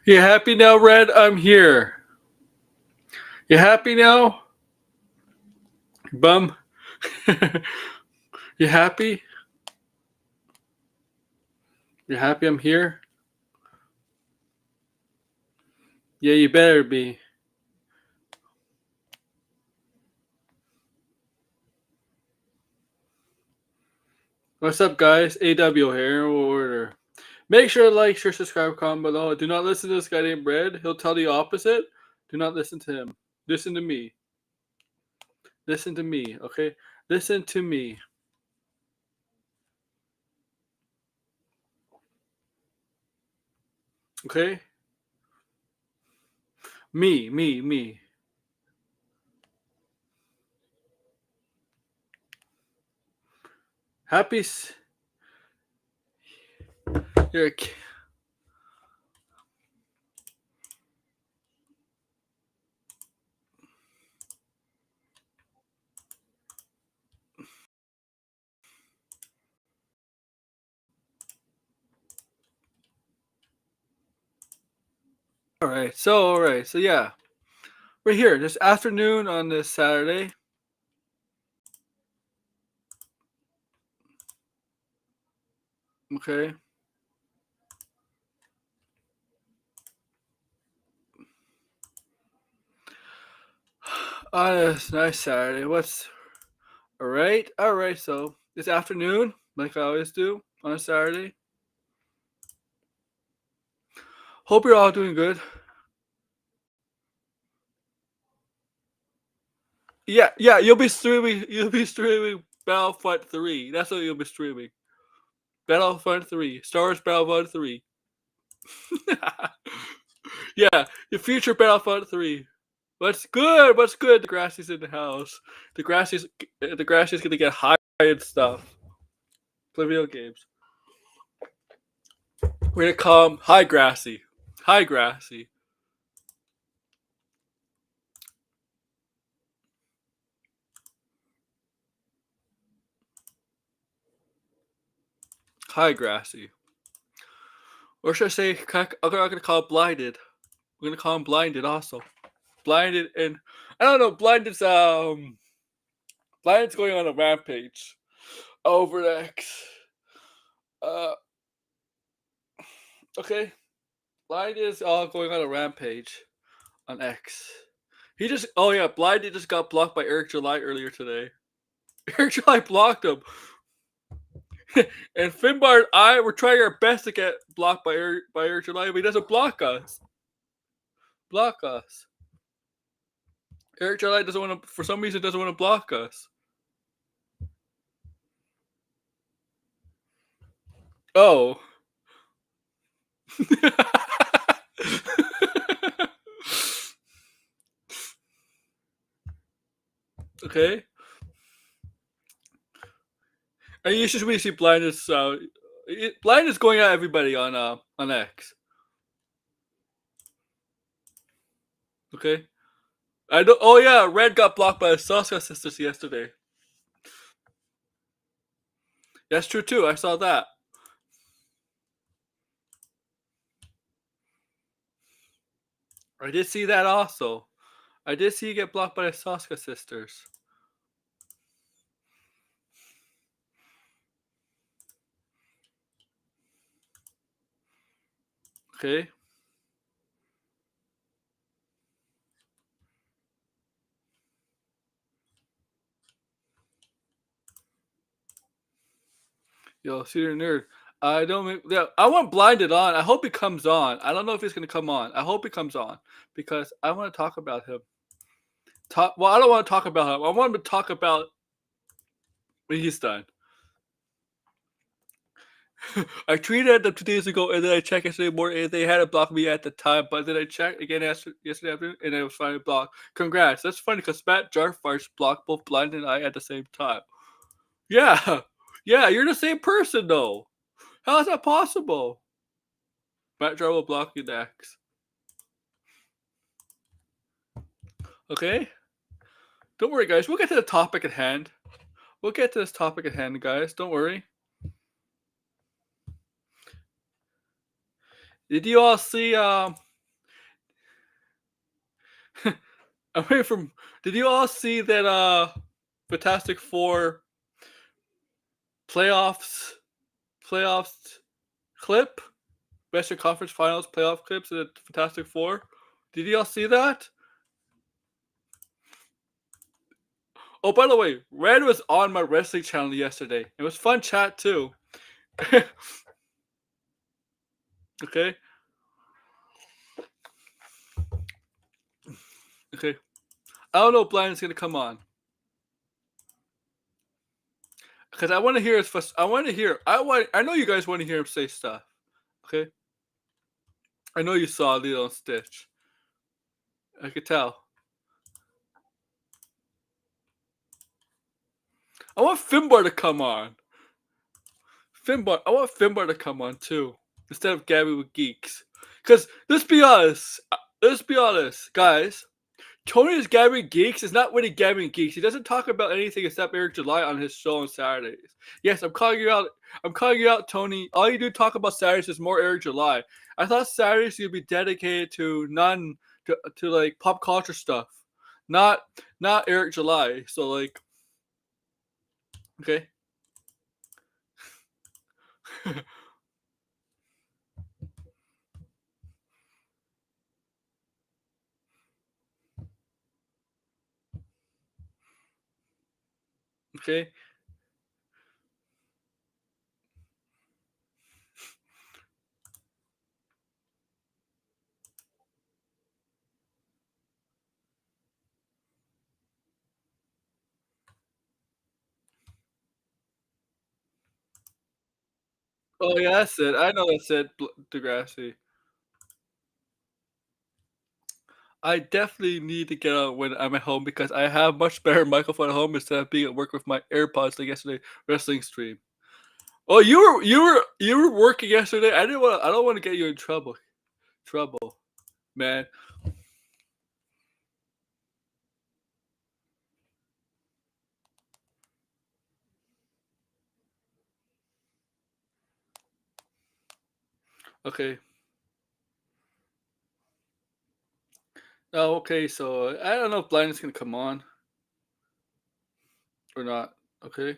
You happy now, Red? I'm here. You happy now, bum? You happy? You happy I'm here? Yeah, you better be. What's up, guys? AW here. Order. Make sure to like, share, subscribe, comment below. Do not listen to this guy named Red. He'll tell the opposite. Do not listen to him. Listen to me. Listen to me, okay? Listen to me. Okay? Me. Happy. You're a kid. Alright, so yeah. We're here this afternoon on this Saturday. Okay. On a nice Saturday. Alright, so this afternoon, like I always do on a Saturday. Hope you're all doing good. Yeah, you'll be streaming Battlefront 3. That's what you'll be streaming. Battlefront 3. Star Wars Battlefront 3. Yeah, the future Battlefront 3. What's good? The Grassy's in the house. The Grassy's gonna get high and stuff. Play video games. We're gonna call him Hi Grassy. Hi Grassy. Hi Grassy. Or should I say, I'm gonna call it Blinded. We're gonna call him Blinded also. Blinded, and I don't know. Blinded's going on a rampage over X. Okay, Blinded is all going on a rampage on X. Blinded just got blocked by Eric July earlier today. Eric July blocked him. And Finbar and I were trying our best to get blocked by Eric July, but he doesn't block us. Eric July doesn't want to, for some reason, doesn't want to block us. Oh. Okay. And you should really see Blindness. Blindness going at everybody on X. Okay. I don't. Oh yeah, Red got blocked by the Sasuke sisters yesterday. That's true too. I saw that. I did see that also. I did see you get blocked by the Sasuke sisters. Okay. Yo, Cedar Nerd. I don't. Yeah, I want Blinded on. I hope he comes on. I don't know if he's gonna come on. I hope he comes on because I want to talk about him. Well, I don't want to talk about him. I want him to talk about what he's done. I tweeted them 2 days ago, and then I checked yesterday morning, and they hadn't blocked me at the time. But then I checked again yesterday afternoon, and it was finally blocked. Congrats! That's funny because Matt Jarfarsh blocked both Blind and I at the same time. Yeah, you're the same person though. How is that possible? Matt Jar will block you next. Okay? Don't worry, guys. We'll get to the topic at hand. We'll get to this topic at hand, guys. Don't worry. Did you all see I'm waiting for. Did you all see that Fantastic Four playoffs playoffs clip? Western Conference Finals playoff clips of the Fantastic Four. Did you all see that? Oh, by the way, Red was on my wrestling channel yesterday. It was fun chat too. Okay, okay. I don't know if Blind's gonna come on because I want to hear his. I want to hear. I know you guys want to hear him say stuff. Okay. I know you saw Lilo and Stitch. I could tell. I want Finbar to come on. Finbar. I want Finbar to come on too instead of Gabby with Geeks. Because let's be honest. Let's be honest, guys. Tony's Gabbing Geeks is not really Gabbing Geeks. He doesn't talk about anything except Eric July on his show on Saturdays. Yes, I'm calling you out. I'm calling you out, Tony. All you do talk about Saturdays is more Eric July. I thought Saturdays you'd be dedicated to to like pop culture stuff, not Eric July. So like, okay, okay. Oh yeah, that's it. I know that's it, Degrassi. I definitely need to get out when I'm at home because I have much better microphone at home instead of being at work with my AirPods like yesterday wrestling stream. Oh, you were working yesterday. I didn't want. I don't want to get you in trouble. Trouble, man. Okay. Oh, okay. So I don't know if Blind is gonna come on or not. Okay.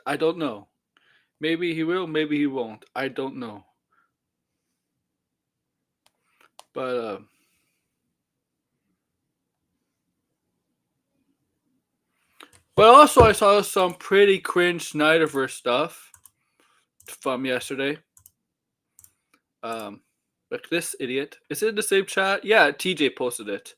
I don't know. Maybe he will. Maybe he won't. I don't know. But also I saw some pretty cringe Snyderverse stuff from yesterday. Um, like this idiot. Is it in the same chat? Yeah, TJ posted it.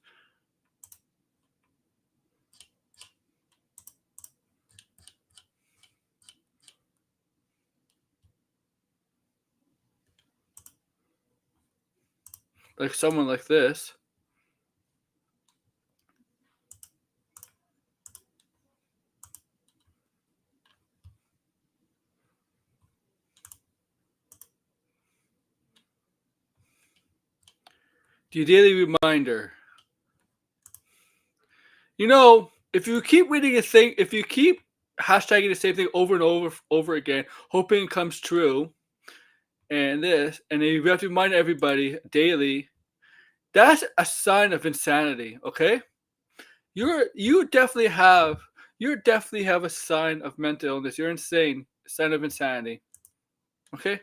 Like someone like this. The daily reminder. You know, if you keep reading a thing, if you keep hashtagging the same thing over and over again, hoping it comes true, and then you have to remind everybody daily, that's a sign of insanity. Okay, you definitely have a sign of mental illness. You're insane. Sign of insanity. Okay,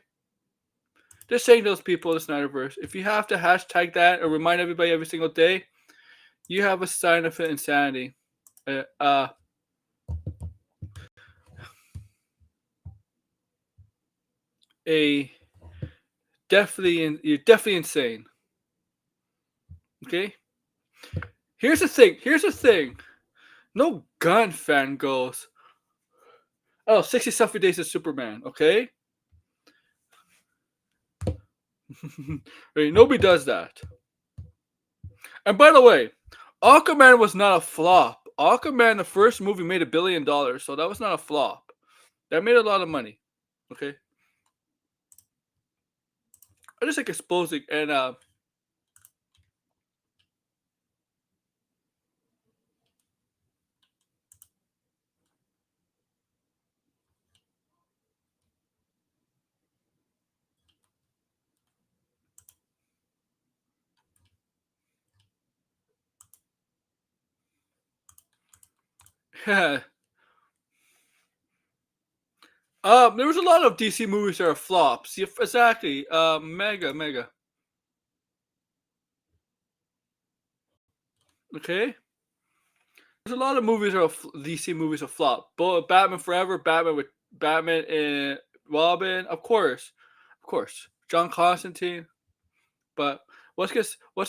just saying those people in the Snyderverse. If you have to hashtag that or remind everybody every single day, you have a sign of insanity. Uh, a you're definitely insane. Okay? Here's the thing. Here's the thing. No gun fan goes, oh, 60 selfie days of Superman, okay? Right, nobody does that. And by the way, Aquaman was not a flop. Aquaman, the first movie, made $1 billion, so that was not a flop. That made a lot of money. Okay? I just like exposing and There was a lot of DC movies that are flops. Yeah, exactly. Mega. Okay. There's a lot of movies that are DC movies are flop. But Batman Forever, Batman with Batman and Robin, of course. John Constantine. But what's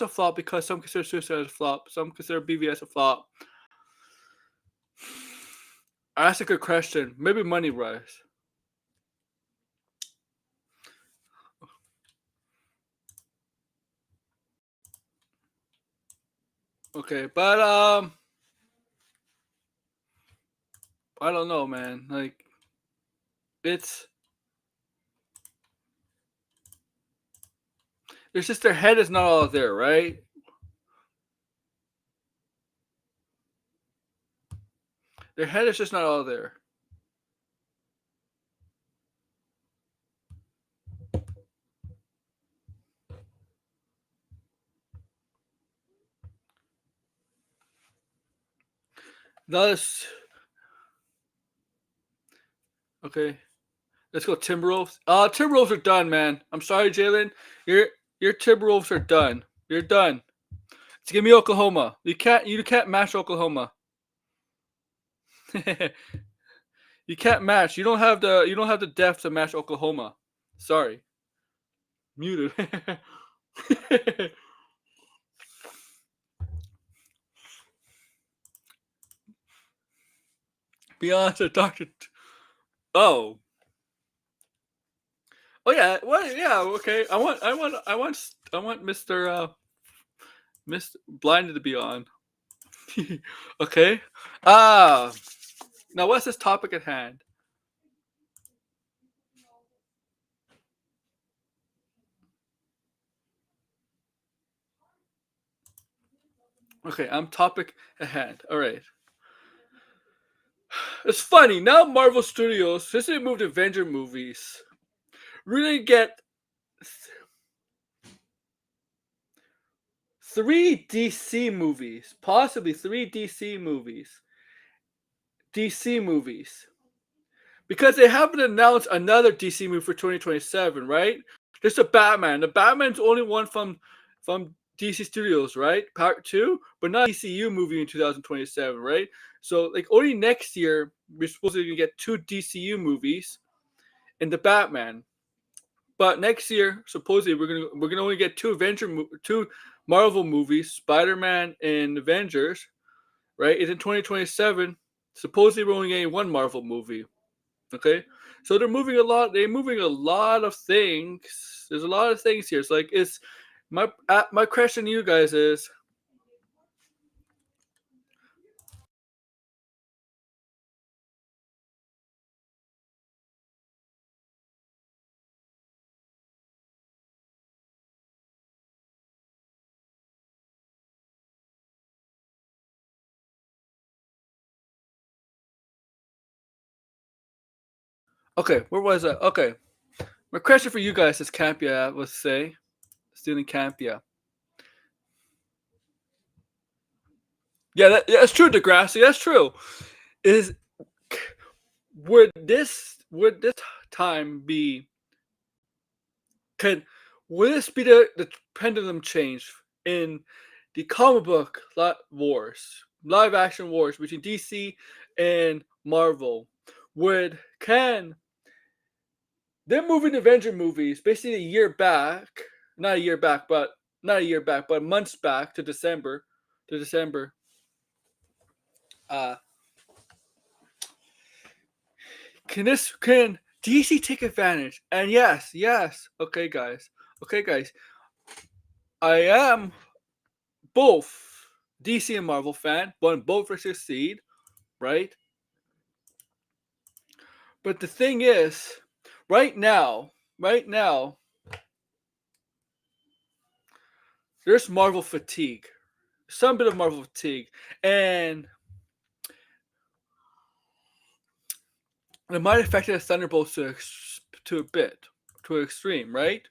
a flop? Because some consider Suicide a flop, some consider BVS a flop. That's a good question. Maybe Money Rise. Okay, but I don't know, man. Like it's just their head is not all there, right? Their head is just not all there. That is okay. Let's go Timberwolves. Timberwolves are done, man. I'm sorry, Jalen. Your Timberwolves are done. You're done. Let's give me Oklahoma. You can't match Oklahoma. You can't match. You don't have the depth to match Oklahoma. Sorry. Muted. Beyonce, Doctor. Oh. Oh yeah. What? Yeah. Okay. I want Mr. Blinded to be on. Okay. Ah. Now what's this topic at hand? Okay. I'm topic at hand. All right. It's funny now. Marvel Studios, since they moved Avenger movies, really get three DC movies, possibly three DC movies, because they haven't announced another DC movie for 2027, right? There's a Batman. The Batman's only one from DC Studios, right? Part two, but not a DCU movie in 2027, right? So like only next year we're supposed to get two DCU movies in the Batman. But next year, supposedly we're gonna only get two Marvel movies, Spider-Man and Avengers, right? It's in 2027. Supposedly we're only getting one Marvel movie. Okay, so they're moving a lot. They're moving a lot of things. There's a lot of things here. It's like it's my question to you guys is. Okay, where was I? Okay, my question for you guys is Campia. Let's say student Campia. Yeah, that's true, Degrassi. That's true. Is would this time be can would this be the pendulum change in the comic book wars, live action wars between DC and Marvel? Would can they're moving Avenger movies basically a year back, not a year back, but months back to December, to December. Uh, can DC take advantage? And yes. Okay, guys. I am both DC and Marvel fan, but both for succeed, right? But the thing is, right now, there's Marvel fatigue, some bit of Marvel fatigue, and it might affect the Thunderbolts to a bit, to an extreme, right?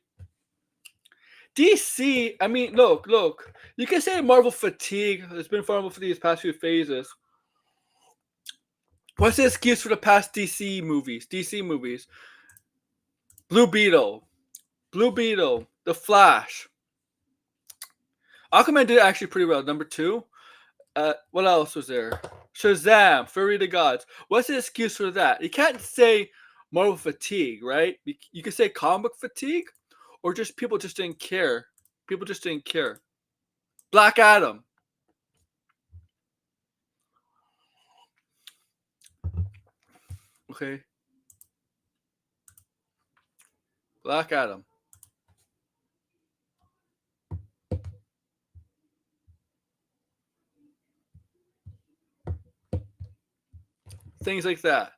DC, I mean, look, you can say Marvel fatigue. There's been Marvel fatigue these past few phases, What's the excuse for the past DC movies? DC movies. Blue Beetle. Blue Beetle. The Flash. Aquaman did actually pretty well. Number 2. What else was there? Shazam, Fury of the Gods. What's the excuse for that? You can't say Marvel fatigue, right? You could say comic fatigue, or just people just didn't care. People just didn't care. Black Adam. Okay. Black Adam. Things like that.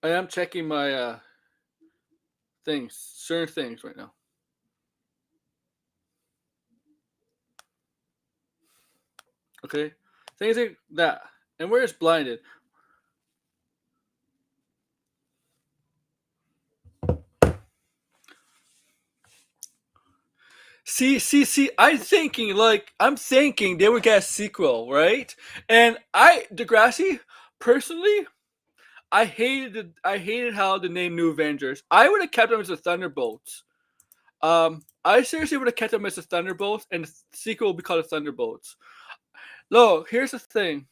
I am checking my certain things right now. Okay, things like that. And where is blinded? See. I'm thinking they would get a sequel, right? And Degrassi, personally, I hated how the name New Avengers. I would have kept them as the Thunderbolts. I seriously would have kept them as the Thunderbolts, and the sequel would be called the Thunderbolts. Look, here's the thing.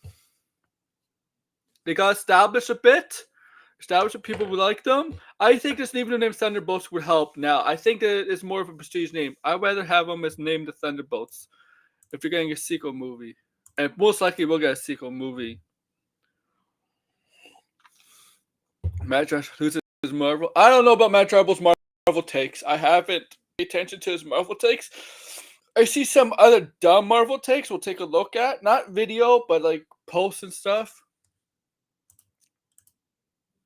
They got established a bit. Established that people would like them. I think just leaving the name Thunderbolts would help now. I think that it's more of a prestige name. I'd rather have them as named the Thunderbolts if you're getting a sequel movie. And most likely we'll get a sequel movie. Matt Josh loses Marvel. I don't know about Matt Trible's Marvel takes. I haven't paid attention to his Marvel takes. I see some other dumb Marvel takes we'll take a look at. Not video, but like posts and stuff.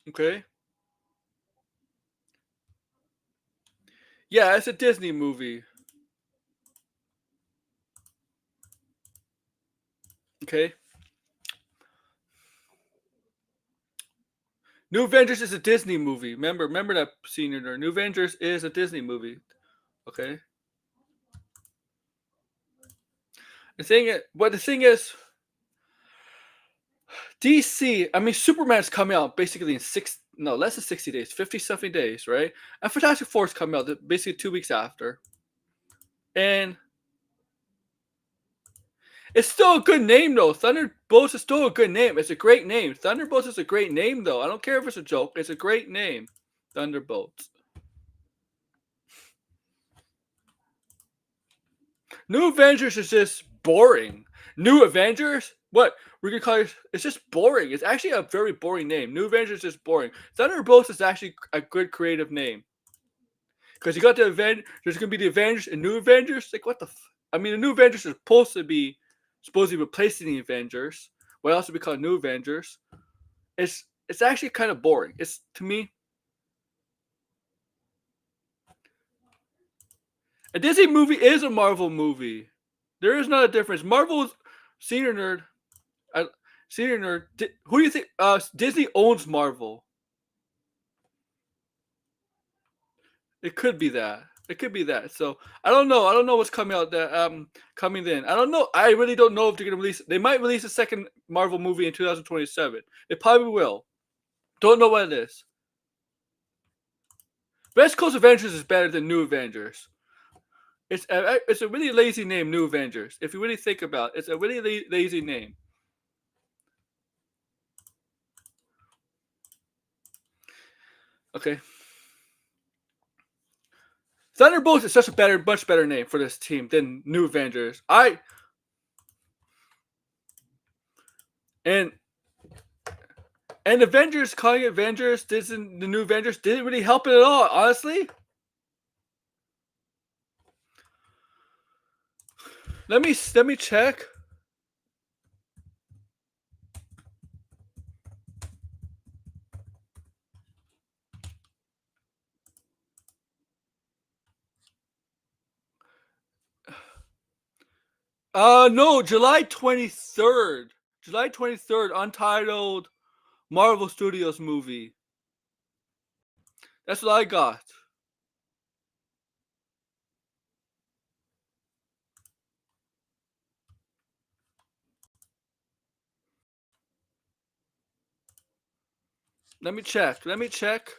Okay. Yeah, it's a Disney movie. Okay. New Avengers is a Disney movie. Remember that, senior nerd. New Avengers is a Disney movie. Okay. The thing is, DC. I mean, Superman's coming out basically in less than 60 days, 50-something days, right? And Fantastic Four is coming out basically 2 weeks after. And it's still a good name, though. Thunderbolts is still a good name. It's a great name. Thunderbolts is a great name, though. I don't care if it's a joke. It's a great name. Thunderbolts. New Avengers is just boring. New Avengers? What? We're going to call it? It's just boring. It's actually a very boring name. New Avengers is boring. Thunderbolts is actually a good creative name. Because you got the Avengers. There's going to be the Avengers and New Avengers. Like, what the I mean, the New Avengers is supposed to be replacing the Avengers. What else would be called New Avengers? It's actually kind of boring. It's, to me, a Disney movie is a Marvel movie. There is not a difference. Marvel's senior nerd. Senior nerd. Who do you think? Disney owns Marvel. It could be that. It could be that. So I don't know. I don't know what's coming out that coming in. I don't know. I really don't know if they're gonna release. They might release a second Marvel movie in 2027. They probably will. Don't know what it is. West Coast Avengers is better than New Avengers. It's a really lazy name, New Avengers. If you really think about it, it's a really lazy name. Okay. Thunderbolts is such a much better name for this team than New Avengers. And Avengers, calling it Avengers, the New Avengers didn't really help it at all, honestly. Let me check. No, July 23rd. July 23rd, untitled Marvel Studios movie. That's what I got. Let me check. Let me check.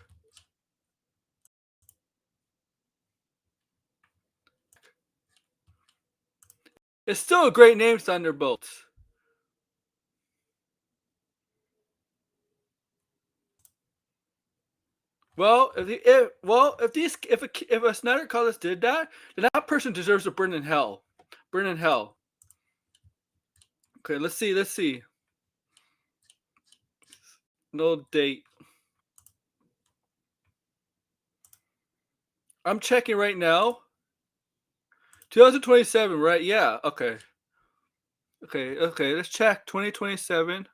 It's still a great name, Thunderbolts. Well, if a Snyder Colors did that, then that person deserves to burn in hell. Burn in hell. Okay, let's see. Let's see. No date. I'm checking right now. 2027, right? Yeah. Okay. Okay. Okay. Let's check. 2027.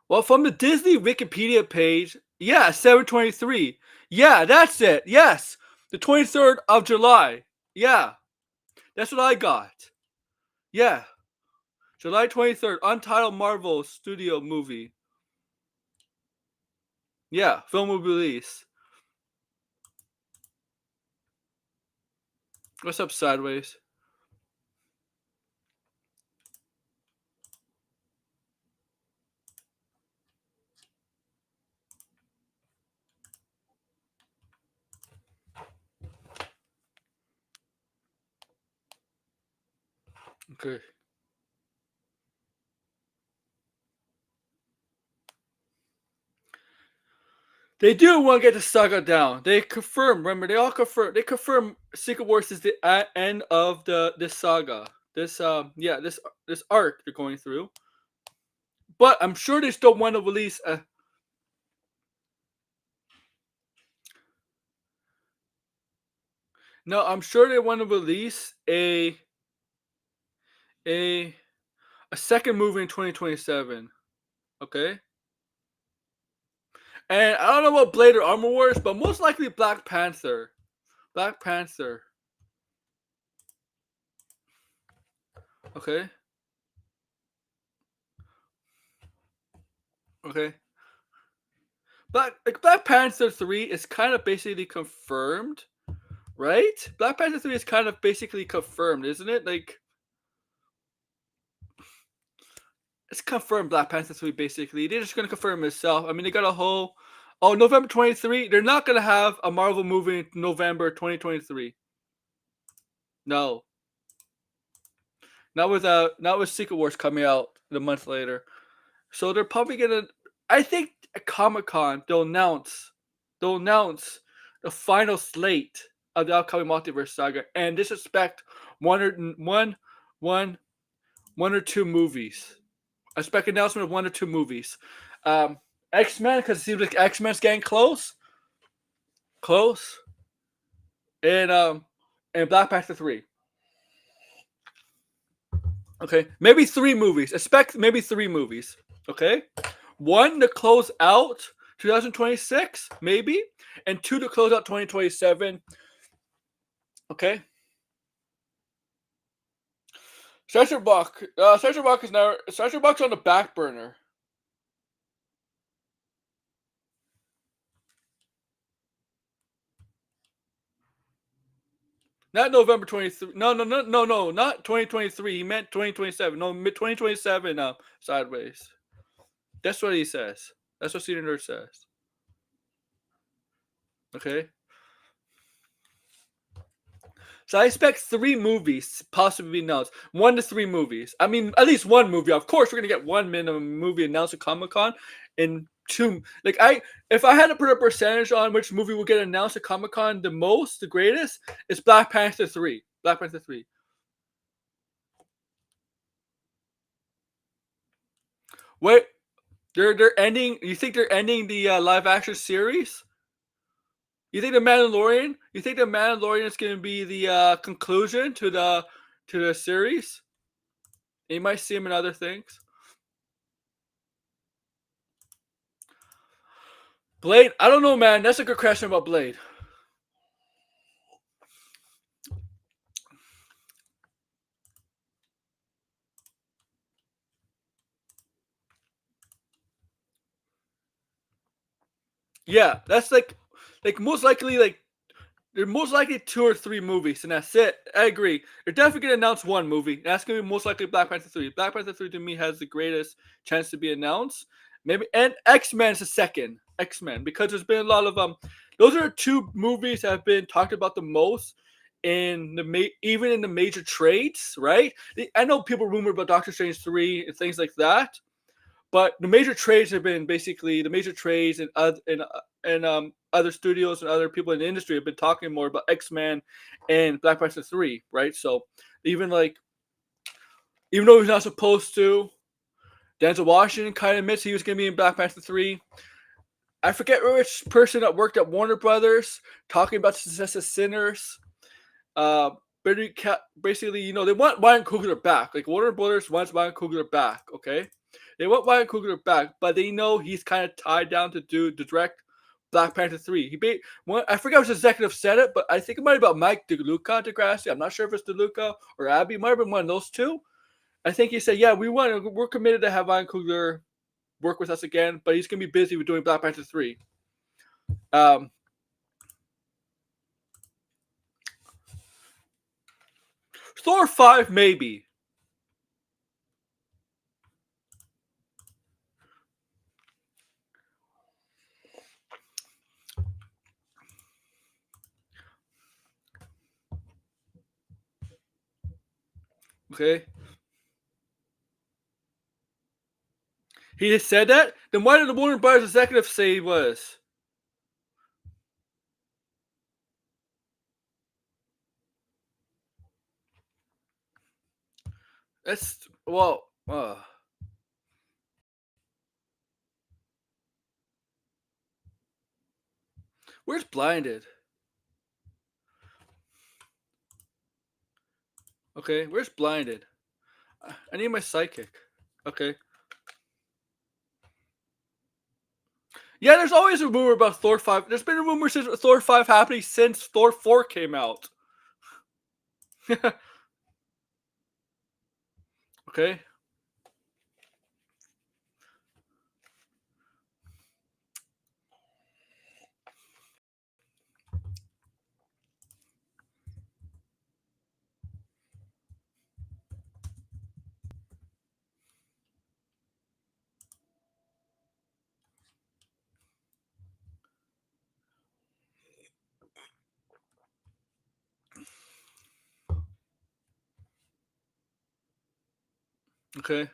Well, from the Disney Wikipedia page, yeah, 7/23. Yeah, that's it. Yes, the 23rd of July. Yeah, that's what I got. Yeah, July 23rd, untitled Marvel Studio movie. Yeah, film will release. What's up, Sideways? Okay. They do want to get the saga down. They confirm. Remember, they all confirm. They confirm Secret Wars is the end of this saga. This arc they're going through. But I'm sure they still want to release a. No, I'm sure they want to release a a second movie in 2027. Okay. And I don't know about Blade or Armor Wars, but most likely Black Panther. Black Panther. Okay. Okay. Black Panther 3 is kind of basically confirmed, right? Black Panther 3 is kind of basically confirmed, isn't it? Like it's confirmed Black Panther 3 basically. They're just gonna confirm itself. I mean they got a whole November 23. They're not gonna have a Marvel movie in November 2023. No. Not with Secret Wars coming out a month later. So they're probably gonna. I think at Comic Con they'll announce the final slate of the upcoming multiverse saga and disrespect one or two movies. I expect announcement of one or two movies. X-Men because it seems like X-Men's getting close, and Black Panther 3. Okay, maybe three movies. Expect maybe three movies. Okay, one to close out 2026, maybe, and two to close out 2027. Okay. Sasha Buck is now Sasha Buck's on the back burner. Not November 23. No, not 2023. He meant 2027. No, mid 2027. Sideways. That's what he says. That's what Cedar Nerd says. Okay. So I expect three movies possibly announced. One to three movies. I mean, at least one movie. Of course, we're gonna get one minimum movie announced at Comic Con, and two. If I had to put a percentage on which movie will get announced at Comic Con the most, the greatest, it's Black Panther 3. Black Panther 3. Wait, they're ending. You think they're ending the live action series? You think the Mandalorian? You think the Mandalorian is going to be the conclusion to the series? And you might see him in other things. Blade, I don't know, man. That's a good question about Blade. Yeah, that's like most likely like they're most likely 2 or 3 movies, and that's it. I agree. They're definitely gonna announce one movie. And that's gonna be most likely Black Panther 3. Black Panther 3 to me has the greatest chance to be announced. Maybe and X Men is a second. X Men because there's been a lot of those are 2 movies that have been talked about the most in the even in the major trades, right? I know people rumor about Doctor Strange 3 and things like that, but the major trades have been basically the major trades and other studios and other people in the industry have been talking more about X-Men and Black Panther 3, right? So even like even though he's not supposed to, Denzel Washington kind of admits he was going to be in Black Panther 3. I forget which person that worked at Warner Brothers talking about the success of Sinners. Uh, basically, they want Ryan Coogler back. Like Warner Brothers wants Ryan Coogler back. Okay, they want Ryan Coogler back, but they know he's kind of tied down to direct Black Panther 3. I forget which executive said it, but I think it might have been Mike DeGrassi. I'm not sure if it's DeLuca or Abby. It might have been one of those two. I think he said, "Yeah, we're committed to have Ryan Coogler work with us again, but he's gonna be busy with doing Black Panther 3." Um, Thor 5 maybe. Okay. He just said that? Then why did the Warner Brothers executive say he was? That's well. Where's Blinded? Okay, where's Blinded? I need my psychic. Okay. Yeah, there's always a rumor about Thor 5. There's been a rumor since Thor 5 happening since Thor 4 came out. Okay. Okay.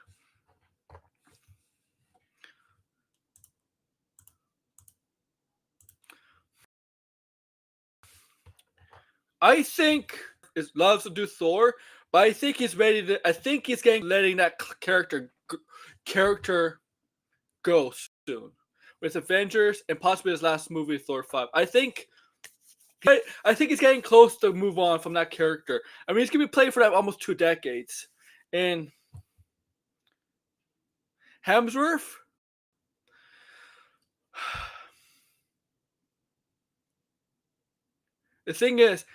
I think is loves to do Thor, but I think he's ready to. I think he's getting letting that character go soon with Avengers and possibly his last movie, Thor 5. I think he's getting close to move on from that character. I mean, he's gonna be playing for that almost 2 decades, and Hemsworth. The thing is,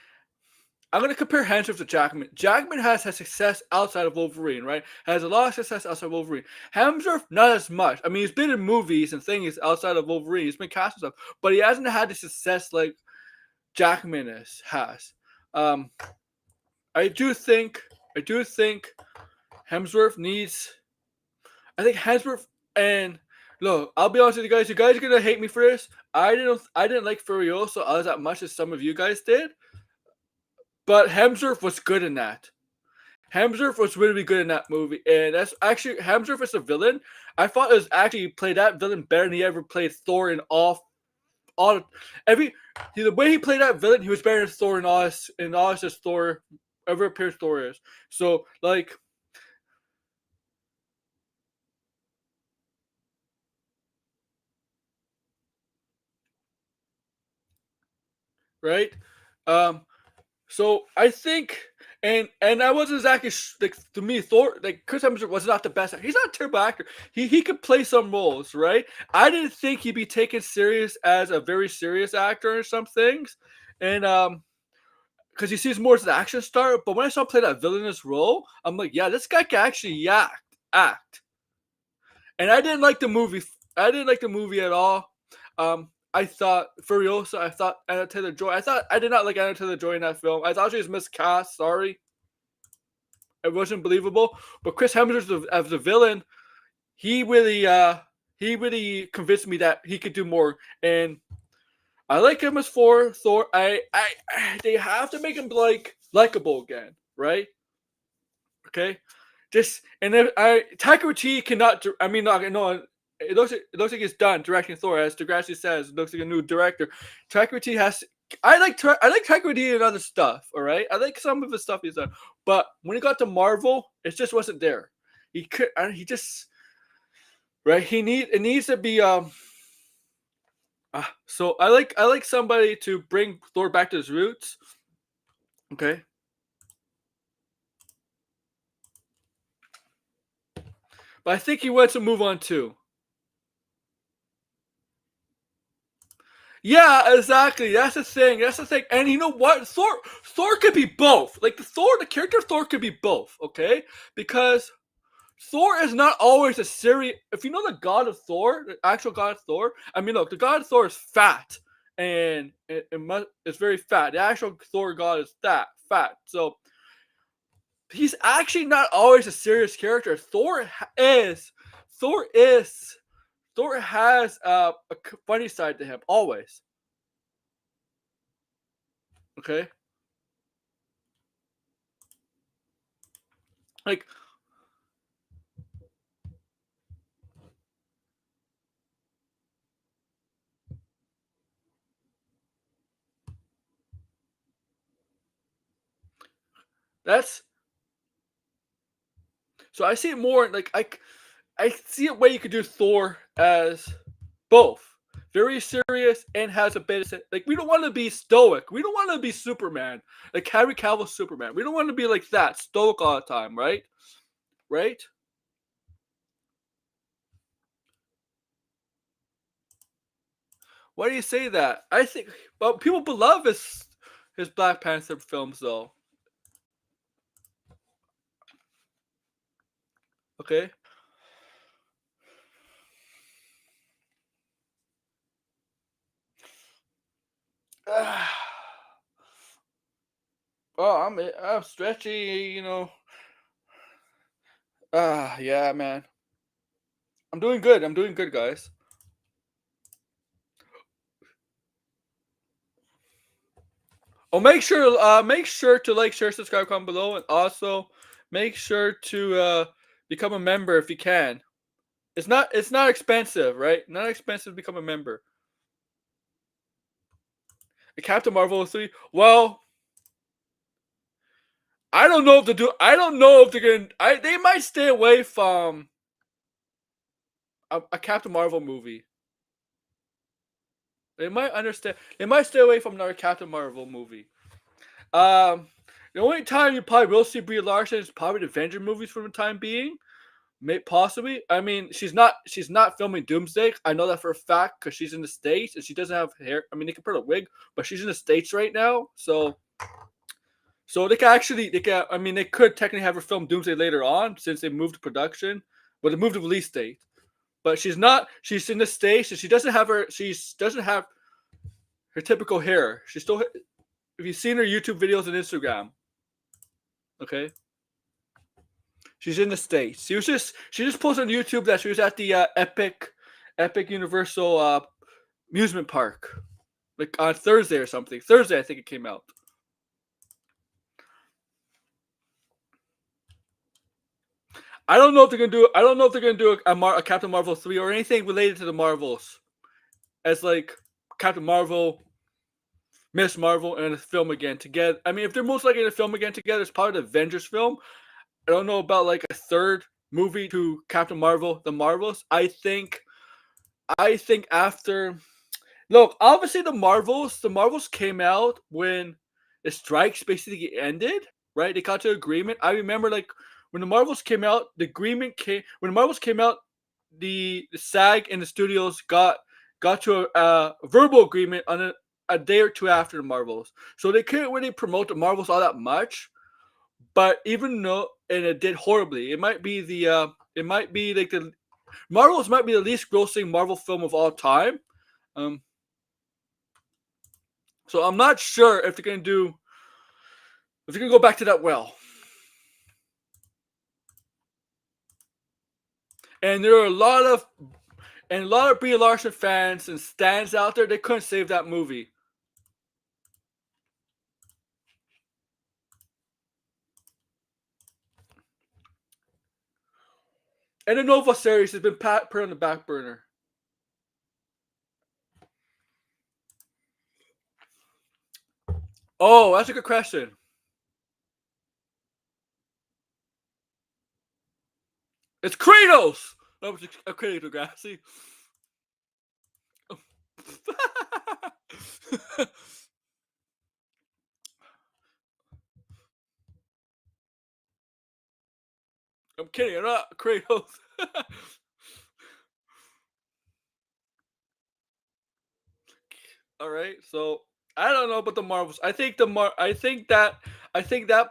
I'm going to compare Hemsworth to Jackman. Jackman has had success outside of Wolverine, right? Has a lot of success outside of Wolverine. Hemsworth, not as much. I mean, he's been in movies and things outside of Wolverine. He's been cast and stuff, but he hasn't had the success like Jackman has. Um, I do think Hemsworth needs. I think Hemsworth and look, I'll be honest with you guys. You guys are gonna hate me for this. I didn't like Furiosa as much as some of you guys did. But Hemsworth was good in that. Hemsworth was really good in that movie, and that's actually Hemsworth as a villain. I thought it was actually played that villain better than he ever played Thor in all every the way he played that villain. He was better than Thor in all his Thor ever appeared Thor is. So like right, so I think, and I wasn't exactly like to me Thor like Chris Hemsworth was not the best. He's not a terrible actor. He could play some roles, right? I didn't think he'd be taken serious as a very serious actor in some things, and because he seems more as an action star. But when I saw him play that villainous role, I'm like, yeah, this guy can actually act. And I didn't like the movie. I didn't like the movie at all. I thought Furiosa. I thought Anna Taylor Joy. I did not like Anna Taylor Joy in that film. I thought she was miscast. Sorry, it wasn't believable. But Chris Hemsworth as the villain, he really he really convinced me that he could do more. And I like him as Thor. They have to make him likable again, right? Okay, just and then Taika Waititi cannot. I mean, not no. It looks like he's done directing Thor, as Degrassi says. It looks like a new director. Taika Waititi has. I like Taika Waititi and other stuff. All right, I like some of his stuff he's done, but when he got to Marvel, it just wasn't there. He could. He just right. It needs to be so I like somebody to bring Thor back to his roots. Okay. But I think he wants to move on too. Yeah, exactly. That's the thing. That's the thing. And you know what? Thor could be both. Like the character Thor could be both, okay? Because Thor is not always a serious. If you know the god of Thor, the actual god of Thor, I mean, look, the god of Thor is fat, and it's very fat. The actual Thor god is that fat. So he's actually not always a serious character. Is. Thor is. Thor has a funny side to him always. Okay, like that's so I see it more like I see a way you could do Thor as both very serious and has a bit of like we don't want to be stoic. We don't want to be Superman like Henry Cavill Superman. We don't want to be like that stoic all the time, right? Right? Why do you say that? I think, but people love his Black Panther films though. Okay. Oh, I'm stretchy, you know. Yeah, man. I'm doing good. I'm doing good, guys. Oh, make sure to like, share, subscribe, comment below, and also make sure to become a member if you can. It's not expensive, right? Not expensive to become a member. Captain Marvel 3. Well, I don't know if they do. I don't know if they're gonna. They might stay away from a Captain Marvel movie. They might understand. They might stay away from another Captain Marvel movie. Um, the only time you probably will see Brie Larson is probably the Avenger movies for the time being. May possibly. I mean, she's not. She's not filming Doomsday. I know that for a fact because she's in the States and she doesn't have hair. I mean, they can put a wig, but she's in the States right now. So they can actually. They can. I mean, they could technically have her film Doomsday later on since they moved to production, but they moved the release date. But she's not. She's in the States and she doesn't have her. She doesn't have her typical hair. She's still. If you've seen her YouTube videos and Instagram, okay. She's in the States. She just posted on YouTube that she was at the Epic Universal amusement park, like on Thursday or something. Thursday, I think it came out. I don't know if they're gonna do. I don't know if they're gonna do a Captain Marvel 3 or anything related to the Marvels, as like Captain Marvel, Miss Marvel, and a film again together. I mean, if they're most likely to film again together, it's probably the Avengers film. I don't know about like a third movie to Captain Marvel, the Marvels. I think after look, obviously the Marvels came out when the strikes basically ended, right? They got to agreement. I remember like when the Marvels came out, the agreement came when the Marvels came out, the SAG and the studios got to a verbal agreement on a day or two after the Marvels. So they couldn't really promote the Marvels all that much. But even though and it did horribly, it might be like the Marvels might be the least grossing Marvel film of all time. Um, So I'm not sure if they're gonna go back to that well. And there are a lot of Brie Larson fans and stans out there. They couldn't save that movie. And the Nova series has been put on the back burner. Oh, that's a good question. It's Kratos! No, it's Kratos, Grassy. I'm kidding, I'm not Kratos. All right, so I don't know about the Marvels. I think that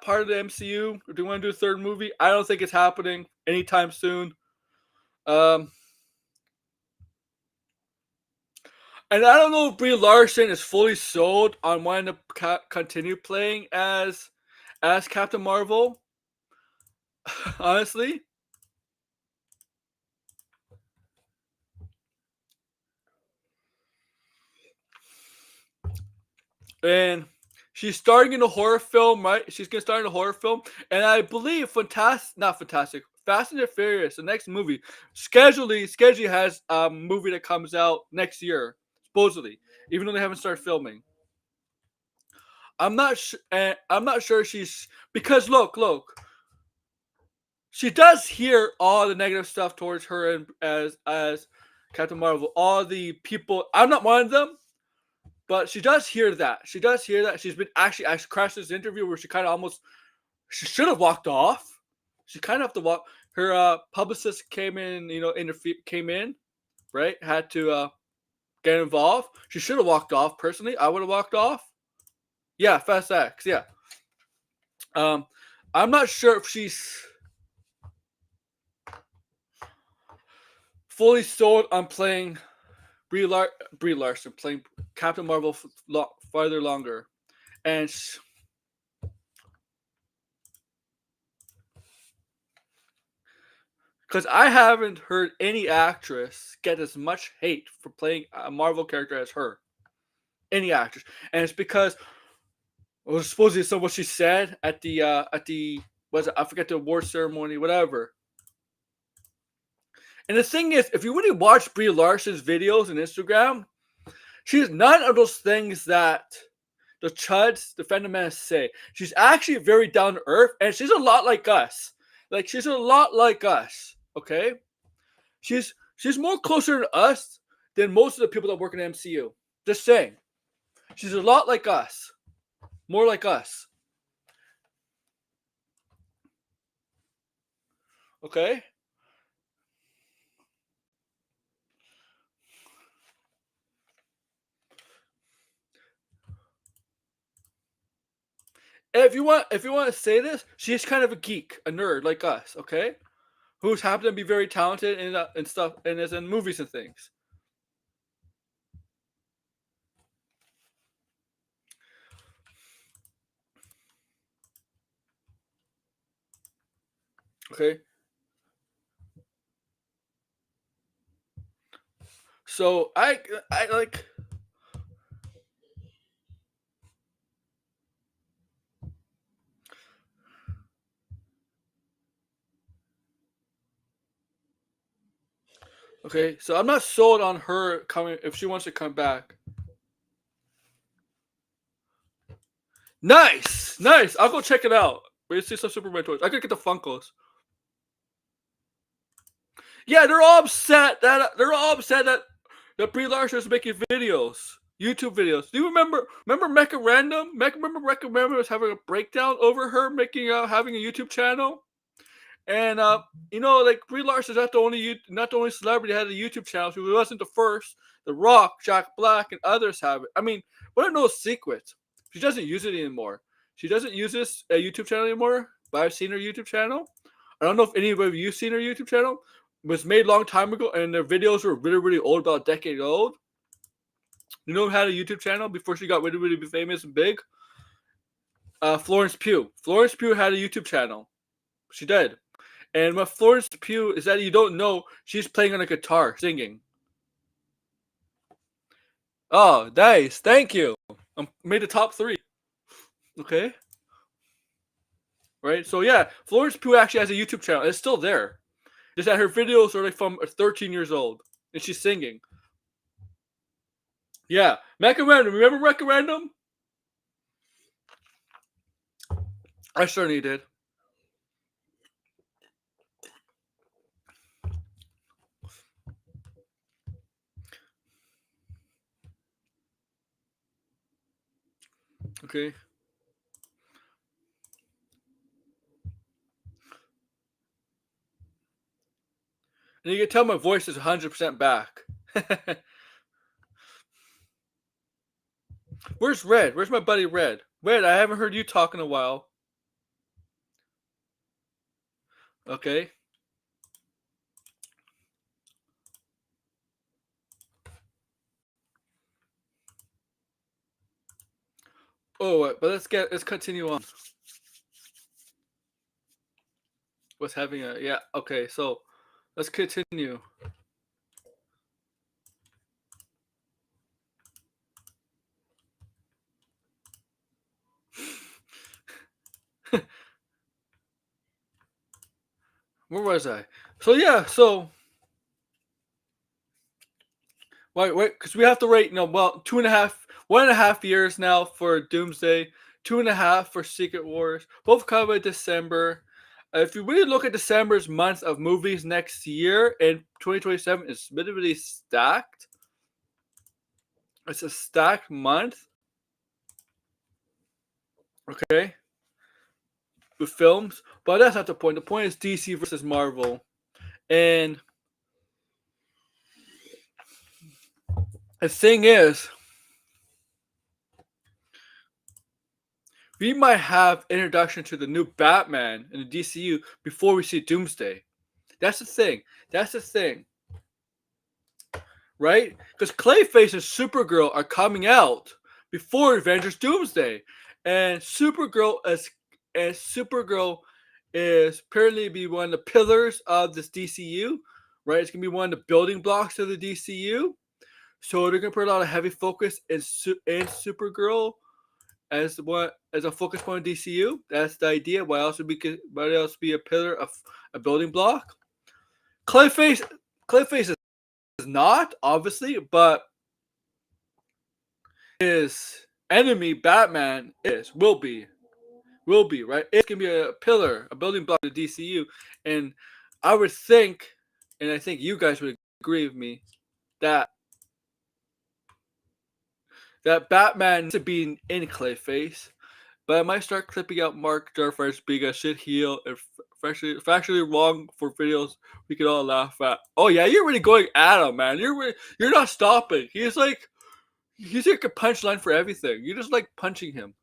part of the MCU, if they want to do a third movie, I don't think it's happening anytime soon. Um, and I don't know if Brie Larson is fully sold on wanting to continue playing as Captain Marvel. Honestly, and she's starring in a horror film, right? She's gonna start in a horror film, and I believe Fast and the Furious, the next movie, schedule has a movie that comes out next year, supposedly, even though they haven't started filming. I'm not sure she's because look, she does hear all the negative stuff towards her and as Captain Marvel. All the people, I'm not one of them, but she does hear that. She does hear that. She's been actually crashed this interview where she should have walked off. She kind of have to walk. Her publicist came in, came in, right? Had to get involved. She should have walked off. Personally, I would have walked off. Yeah, Fast X. Yeah. Um, I'm not sure if she's fully sold on playing Brie Larson, playing Captain Marvel farther longer, and because I haven't heard any actress get as much hate for playing a Marvel character as her, any actress, and it's because supposedly some what she said at the was it, I forget the award ceremony, whatever. And the thing is, if you really watch Brie Larson's videos on Instagram, she's none of those things that the chuds, the Fendermans say. She's actually very down to earth, and she's a lot like us. Like she's a lot like us. Okay, she's more closer to us than most of the people that work in the MCU. Just saying, she's a lot like us, more like us. Okay. And if you want to say this, she's kind of a geek, a nerd like us. Okay, who's happened to be very talented and stuff and is in movies and things. Okay. So I like. Okay, so I'm not sold on her coming if she wants to come back. Nice, nice. I'll go check it out. We see some Superman toys. I could get the Funkos. Yeah, they're all upset that Brie Larson is making videos, YouTube videos. Do you remember Mecha Random? Remember Mecha Random was having a breakdown over her making having a YouTube channel, and like Brie Larson's not the only celebrity that had a YouTube channel. She wasn't the first. The Rock, Jack Black, and others have it. I mean, what are no secrets? She doesn't use it anymore. She doesn't use this YouTube channel anymore. But I've seen her YouTube channel. I don't know if any of you've seen her YouTube channel. It was made a long time ago, and their videos were really, really old, about a decade old. You know who had a YouTube channel before she got really, really famous and big? Florence Pugh. Florence Pugh had a YouTube channel. She did. And what Florence Pugh is that you don't know, she's playing on a guitar, singing. Oh, nice. Thank you. I made the top 3. Okay. Right? So yeah, Florence Pugh actually has a YouTube channel. It's still there. Just that her videos are like from 13 years old. And she's singing. Yeah. Mecha Random. Remember Mecha Random? I certainly did. Okay. And you can tell my voice is 100% back. Where's Red? Where's my buddy Red? Red, I haven't heard you talk in a while. Okay. Oh, but let's continue on. What's having a yeah? Okay, so let's continue. Where was I? So yeah, so wait, because we have to wait. Well, 1.5 years now for Doomsday, 2.5 for Secret Wars. Both come in December. If you really look at December's month of movies next year in 2027, it's really stacked. It's a stacked month. Okay, with films, but that's not the point. The point is DC versus Marvel, and the thing is, we might have introduction to the new Batman in the DCU before we see Doomsday. That's the thing. That's the thing. Right? Because Clayface and Supergirl are coming out before Avengers Doomsday. And Supergirl is apparently be one of the pillars of this DCU. Right? It's gonna be one of the building blocks of the DCU. So they're gonna put a lot of heavy focus in Supergirl as a focus point of DCU. That's the idea. Why else be a pillar of a building block? Clayface is not obviously, but his enemy Batman will be right. It's gonna be a pillar, a building block of the DCU, and I would think, and I think you guys would agree with me that Batman needs to be in Clayface. But I might start clipping out Mark Jarfire's being a shit heel and factually wrong for videos we can all laugh at. Oh yeah, you're really going at him, man. You're not stopping. He's like a punchline for everything. You just like punching him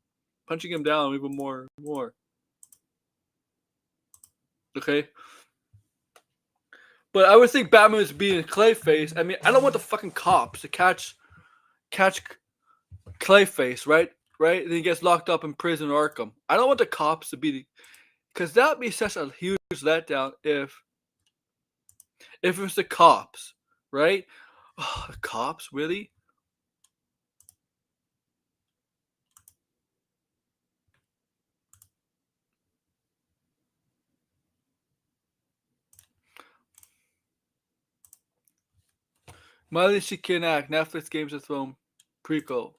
down even more. Okay. But I would think Batman is being Clayface. I mean, I don't want the fucking cops to catch Clayface, right? Right? And he gets locked up in prison Arkham. I don't want the cops to be, because that'd be such a huge letdown if it was the cops, right? Oh, the cops, really? Miley She Can Act, Netflix Games of Thrones prequel.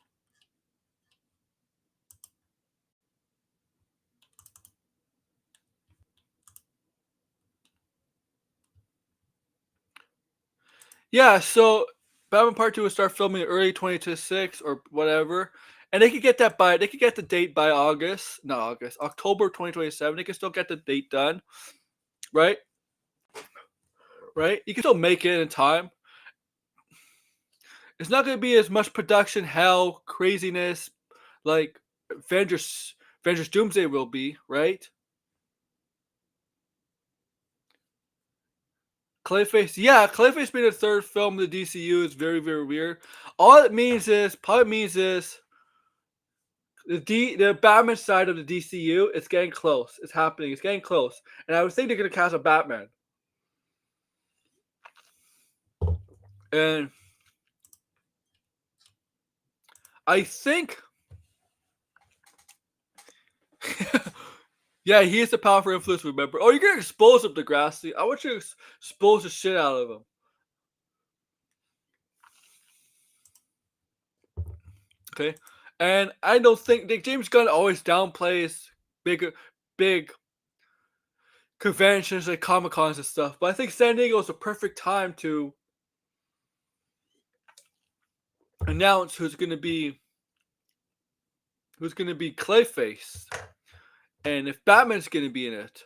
Yeah, so Batman Part 2 will start filming early 2026 or whatever. And they could get the date by October 2027. They can still get the date done. Right? Right? You can still make it in time. It's not going to be as much production hell, craziness like Avengers Doomsday will be, right? Clayface, yeah, Clayface being the third film of the DCU is very, very weird. All it means is, the Batman side of the DCU is getting close. It's happening. It's getting close, and I would think they're gonna cast a Batman. And I think, yeah, he is the powerful influence. Remember? Oh, you're gonna expose him, Degrassi. I want you to expose the shit out of him. Okay, and I don't think Nick James Gunn always downplays big conventions like Comic Cons and stuff, but I think San Diego is the perfect time to announce who's gonna be Clayface, and if Batman's gonna be in it.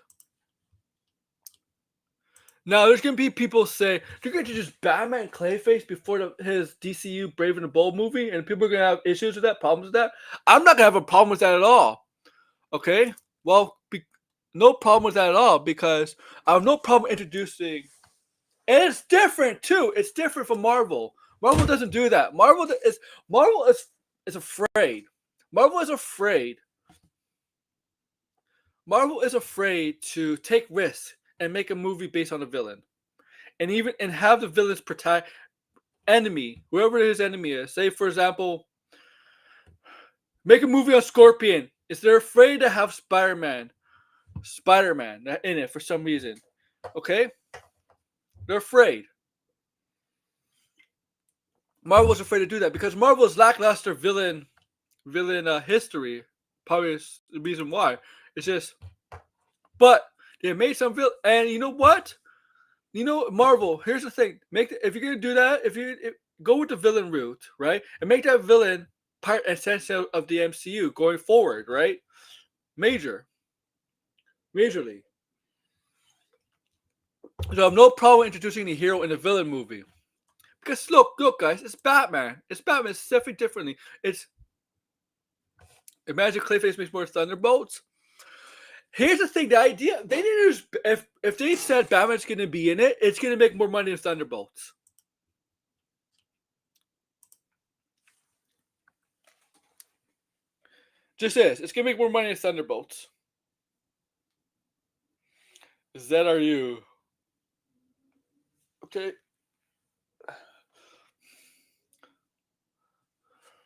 Now, there's gonna be people say they're gonna just Batman Clayface before his DCU Brave and the Bold movie, and people are gonna have issues with that, problems with that. I'm not gonna have a problem with that at all. Okay, well, no problem with that at all because I have no problem introducing. And it's different too. It's different from Marvel. Marvel doesn't do that. Marvel is afraid. Marvel is afraid. Marvel is afraid to take risks and make a movie based on a villain, and have the villain's protect enemy, whoever his enemy is. Say, for example, make a movie on Scorpion. Is they're afraid to have Spider-Man in it for some reason. Okay, they're afraid. Marvel's afraid to do that because Marvel's lackluster villain history probably is the reason why. It's just, but they made some villain, and you know what? You know, Marvel. Here's the thing: if you're gonna do that, go with the villain route, right, and make that villain part and essential of the MCU going forward, right? Majorly. So I have no problem introducing the hero in a villain movie. Because look, guys, it's Batman. It's Batman. It's definitely differently. It's imagine Clayface makes more Thunderbolts. Here's the thing: the idea they didn't use, if they said Batman's going to be in it, it's going to make more money than Thunderbolts. Just is. It's going to make more money than Thunderbolts. ZRU. Okay.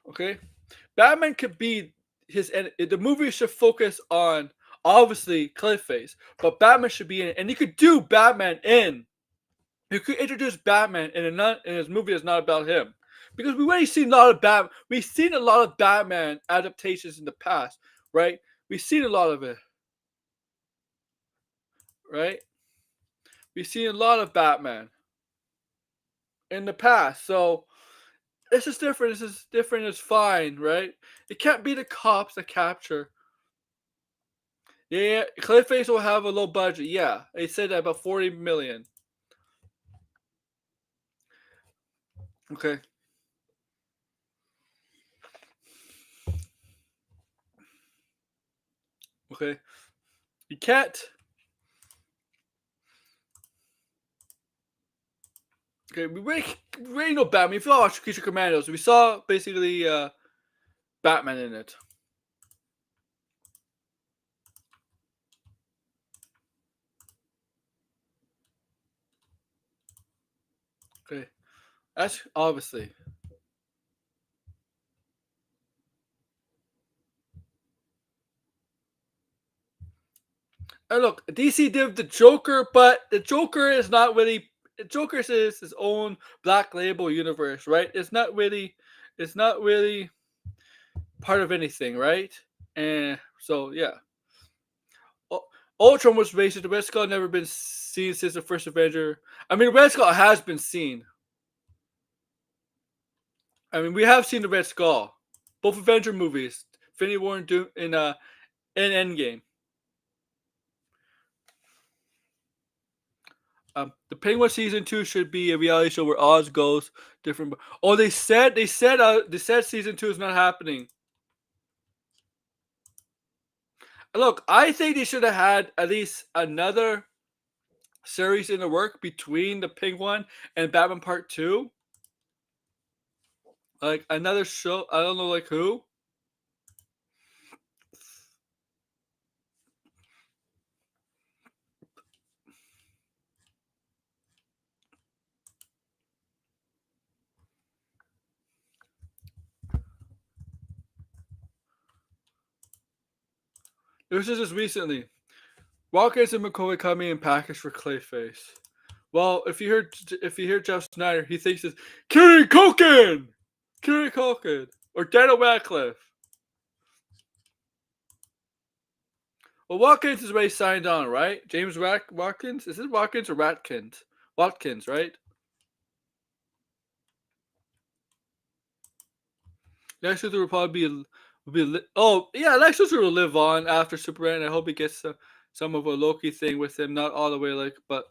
Okay. Batman could be the movie should focus on obviously Clayface, but Batman should be in it, and you could do Batman in. You could introduce Batman in his movie that's not about him, because we've already seen a lot of Batman. We've seen a lot of Batman adaptations in the past, right? We've seen a lot of it, right? We've seen a lot of Batman in the past, so this is different. This is different. It's fine, right? It can't be the cops that capture. Yeah, Clayface will have a low budget. Yeah, they said that about 40 million. Okay. Okay. You can't. Okay, we really know Batman. If you watch Creature Commandos, we saw basically Batman in it. Okay, that's obviously. And look, DC did the Joker, but the Joker is not really. The Joker is his own Black Label universe, right? It's not really part of anything, right? And so yeah. Ultron was racist. The Red Skull never been seen since the first Avenger. I mean, Red Skull has been seen. I mean, we have seen the Red Skull, both Avenger movies, Infinity War and Doom in Endgame. The Penguin season 2 should be a reality show where Oz goes different. Oh, they said season 2 is not happening. Look, I think they should have had at least another series in the work between the Penguin and Batman Part 2. Like another show, I don't know like who. This is just recently. Watkins and McCoy coming in package for Clayface. Well, if you hear Jeff Snyder, he thinks it's Kieran Culkin, or Daniel Radcliffe. Well, Watkins is already signed on, right? James Watkins? Is it Watkins or Watkins? Watkins, right? Lex Luthor will probably Lex Luthor will live on after Superman. I hope he gets some of a Loki thing with him, not all the way but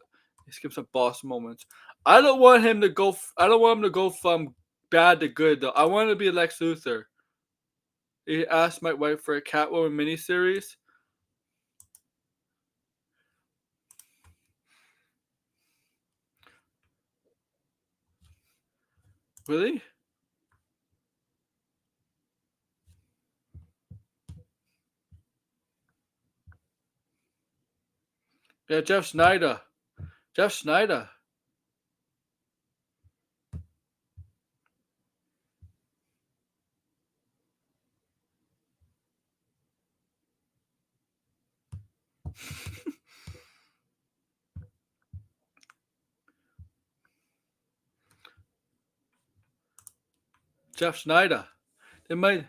he's gives some boss moments. I don't want him to go. I don't want him to go from bad to good though. I want him to be Lex Luthor. He asked my wife for a Catwoman miniseries. Really? Yeah, Jeff Snyder. Jeff Snyder. Jeff Snyder. They might.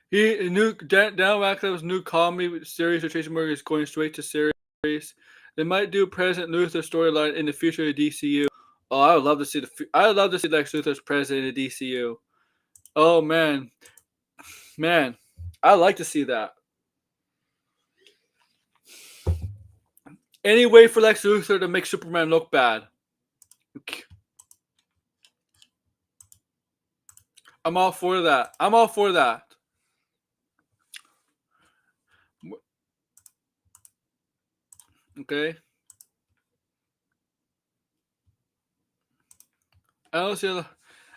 Dan Radcliffe's new comedy series with Tracy Morgan is going straight to series. They might do President Luthor storyline in the future of the DCU. Oh, I would love to see Lex Luthor's president in the DCU. Oh man, I'd like to see that. Any way for Lex Luthor to make Superman look bad. I'm all for that. Okay. I don't see.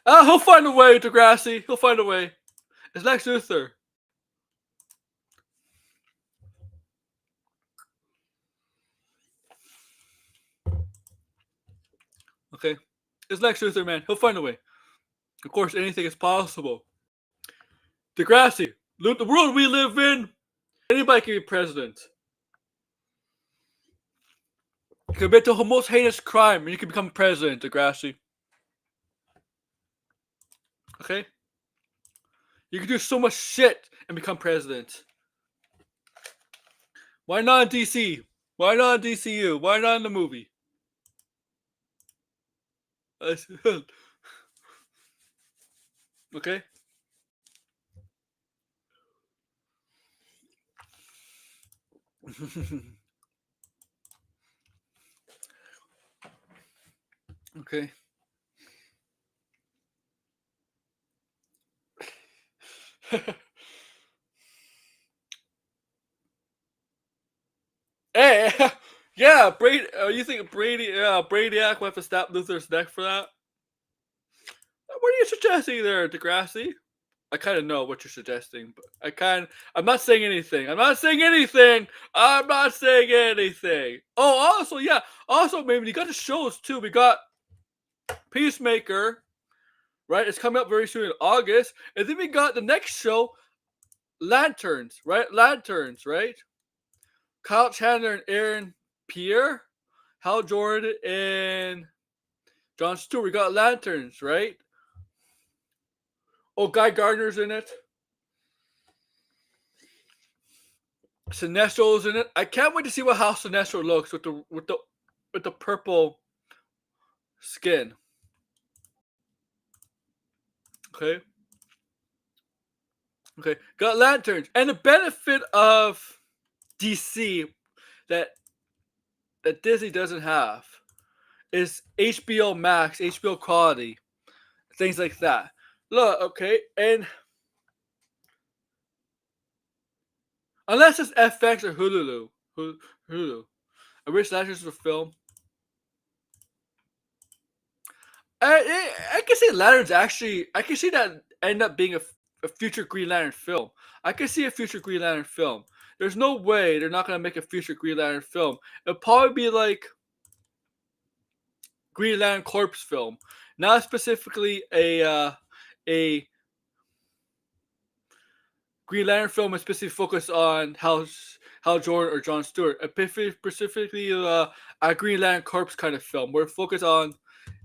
He'll find a way, Degrassi. He'll find a way. It's Lex Luthor. Okay. It's Lex Luthor, man. He'll find a way. Of course, anything is possible. Degrassi, the world we live in, anybody can be president. You commit the most heinous crime and you can become president, Degrassi. Okay? You can do so much shit and become president. Why not in DC? Why not in DCU? Why not in the movie? Okay? Okay. Hey, yeah, Brady. You think Brainiac will have to stab Luthor's neck for that? What are you suggesting there, Degrassi? I kind of know what you're suggesting, but I'm not saying anything. Oh, also, yeah. Also, maybe you got the shows too. We got Peacemaker, right? It's coming up very soon in August. And then we got the next show, Lanterns, right? Kyle Chandler and Aaron Pierre, Hal Jordan and Jon Stewart. We got Lanterns, right? Oh, Guy Gardner's in it. Sinestro's in it. I can't wait to see how Sinestro looks with the purple skin. Okay. Got Lanterns. And the benefit of DC that Disney doesn't have is HBO Max, HBO quality, things like that. Look, okay, and unless it's FX or Hulu, I wish Lanterns was a film. I can see Lanterns actually. I can see that end up being a future Green Lantern film. I can see a future Green Lantern film. There's no way they're not gonna make a future Green Lantern film. It'll probably be like Green Lantern Corps film, not specifically a Green Lantern film is specifically focused on Hal Jordan or John Stewart. Specifically, a Green Lantern Corps kind of film. We're focused on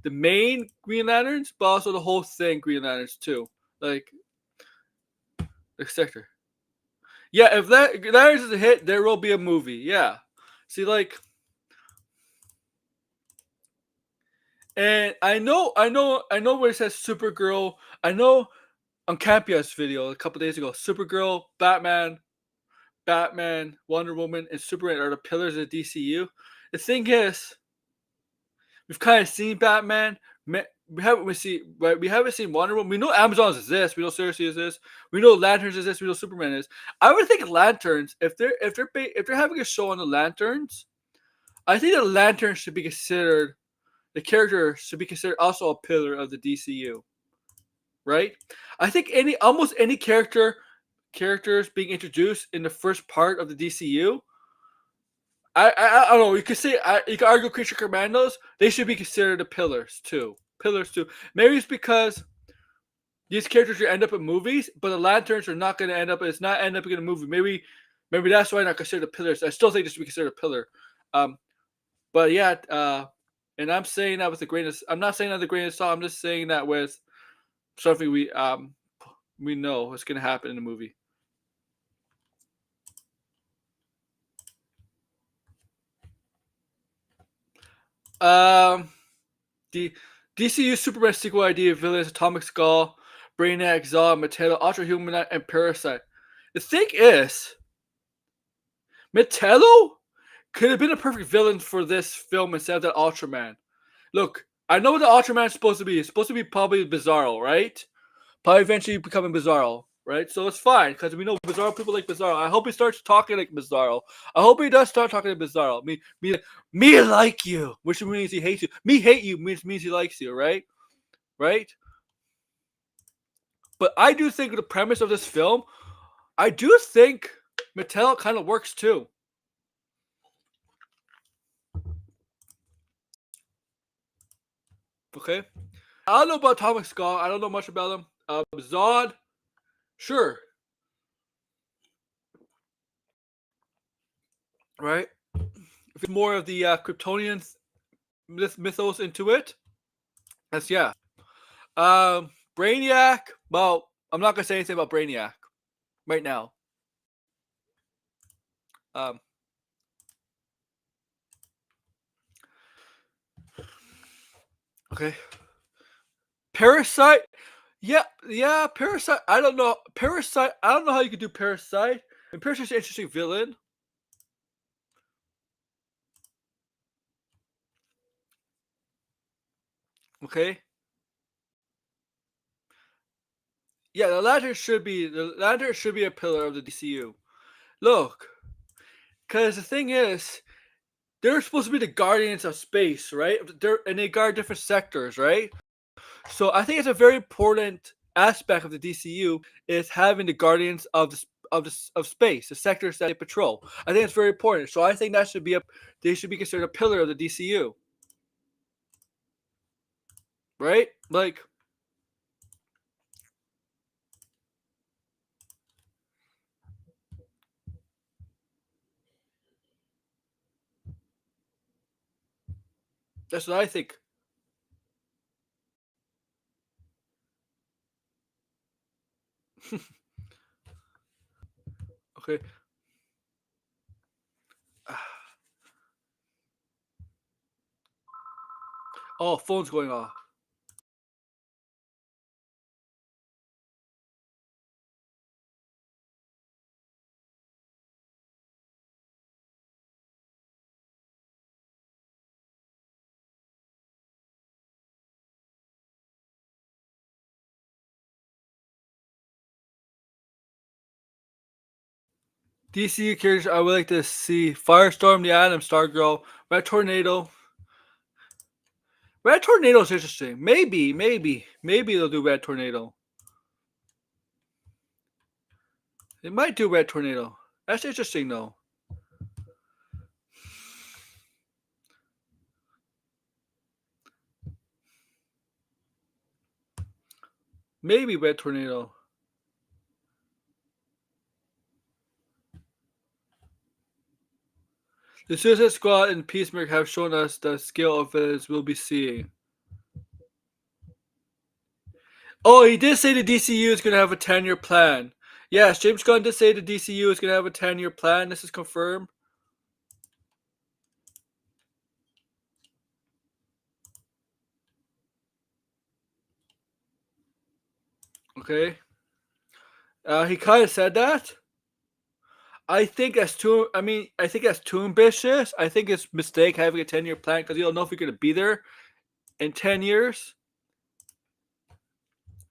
the main Green Lanterns, but also the whole thing Green Lanterns too, like the sector. Yeah, if that Lanterns is a hit, there will be a movie. Yeah, see, like, and I know where it says Supergirl. I know on Campia's video a couple days ago, Supergirl, Batman, Wonder Woman, and Superman are the pillars of the DCU. The thing is, we've kind of seen Batman. We haven't seen Wonder Woman. We know Amazons exist. We know Cersei exists. We know Lanterns exist. We know Superman is. I would think Lanterns, if they're having a show on the Lanterns, I think the Lanterns should be considered. The character should be considered also a pillar of the DCU, right? I think almost any characters being introduced in the first part of the DCU. I don't know. You could say you could argue Creature Commandos. They should be considered the pillars too. Pillars too. Maybe it's because these characters should end up in movies, but the Lanterns are not going to end up. It's not end up in a movie. Maybe that's why not considered pillars. I still think this should be considered a pillar. But yeah. And I'm saying that with the greatest. I'm not saying that the greatest salt. I'm just saying that with something we know is going to happen in the movie. The DCU Superman sequel idea villains Atomic Skull, Brainiac, Zod, Metallo, Ultra Human, and Parasite. The thing is, Metallo could have been a perfect villain for this film instead of that Ultraman. Look, I know what the Ultraman is supposed to be. It's supposed to be probably Bizarro, right? Probably eventually becoming Bizarro, right? So it's fine because we know Bizarro people like Bizarro. I hope he starts talking like Bizarro. I hope he does start talking like Bizarro. Me like you, which means he hates you. Me hate you means he likes you, right? Right? But I do think the premise of this film, I do think Mattel kind of works too. Okay, I don't know about Atomic Skull. I don't know much about him. Zod, sure, right? If it's more of the Kryptonian mythos into it, that's yeah. Brainiac. Well, I'm not gonna say anything about Brainiac right now. Um, okay. Parasite. Yeah, Parasite. I don't know. Parasite. I don't know how you could do Parasite. And Parasite's an interesting villain. Okay. Yeah, the Lantern should be a pillar of the DCU. Look, because the thing is, they're supposed to be the guardians of space, right? And they guard different sectors, right? So I think it's a very important aspect of the DCU is having the guardians of space, the sectors that they patrol. I think it's very important. So I think they should be considered a pillar of the DCU, right? Like, that's what I think. Okay. Oh, phone's going off. DCU characters I would like to see: Firestorm, the Atom, Stargirl, Red Tornado. Red Tornado is interesting. Maybe they'll do Red Tornado. They might do Red Tornado. That's interesting though. Maybe Red Tornado. The Suicide Squad and Peacemaker have shown us the scale of villains we'll be seeing. Oh, he did say the DCU is going to have a 10-year plan. Yes, James Gunn did say the DCU is going to have a 10-year plan. This is confirmed. Okay. He kind of said that. I think that's too. I think that's too ambitious. I think it's a mistake having a 10-year plan because you don't know if you're going to be there in 10 years,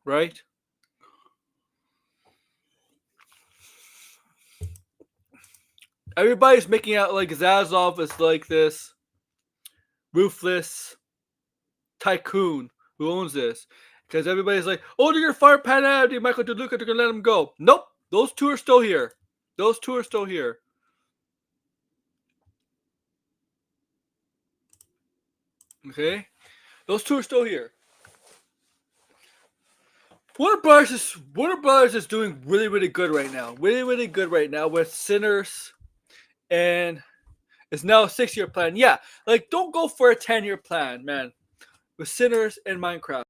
right? Everybody's making out like Zazov is like this ruthless tycoon who owns this. Because everybody's like, oh, they're going to fire Pat Addy, Michael DeLuca, they're going to let him go. Nope. Those two are still here. Those two are still here. Okay? Those two are still here. Warner Brothers is doing really, really good right now. Really, really good right now with Sinners, and it's now a 6-year plan. Yeah, like don't go for a 10-year plan, man. With Sinners and Minecraft.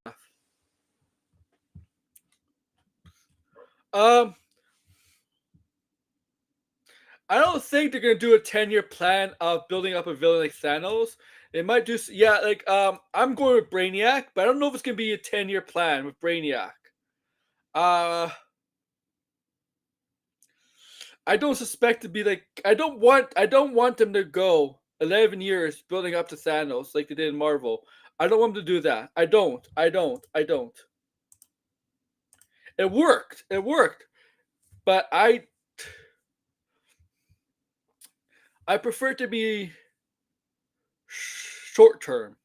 I don't think they're gonna do a 10-year plan of building up a villain like Thanos. They might do, yeah. Like I'm going with Brainiac, but I don't know if it's gonna be a 10-year plan with Brainiac. I don't suspect to be like I don't want them to go 11 years building up to Thanos like they did in Marvel. I don't want them to do that. I don't. It worked. But I prefer it to be short term.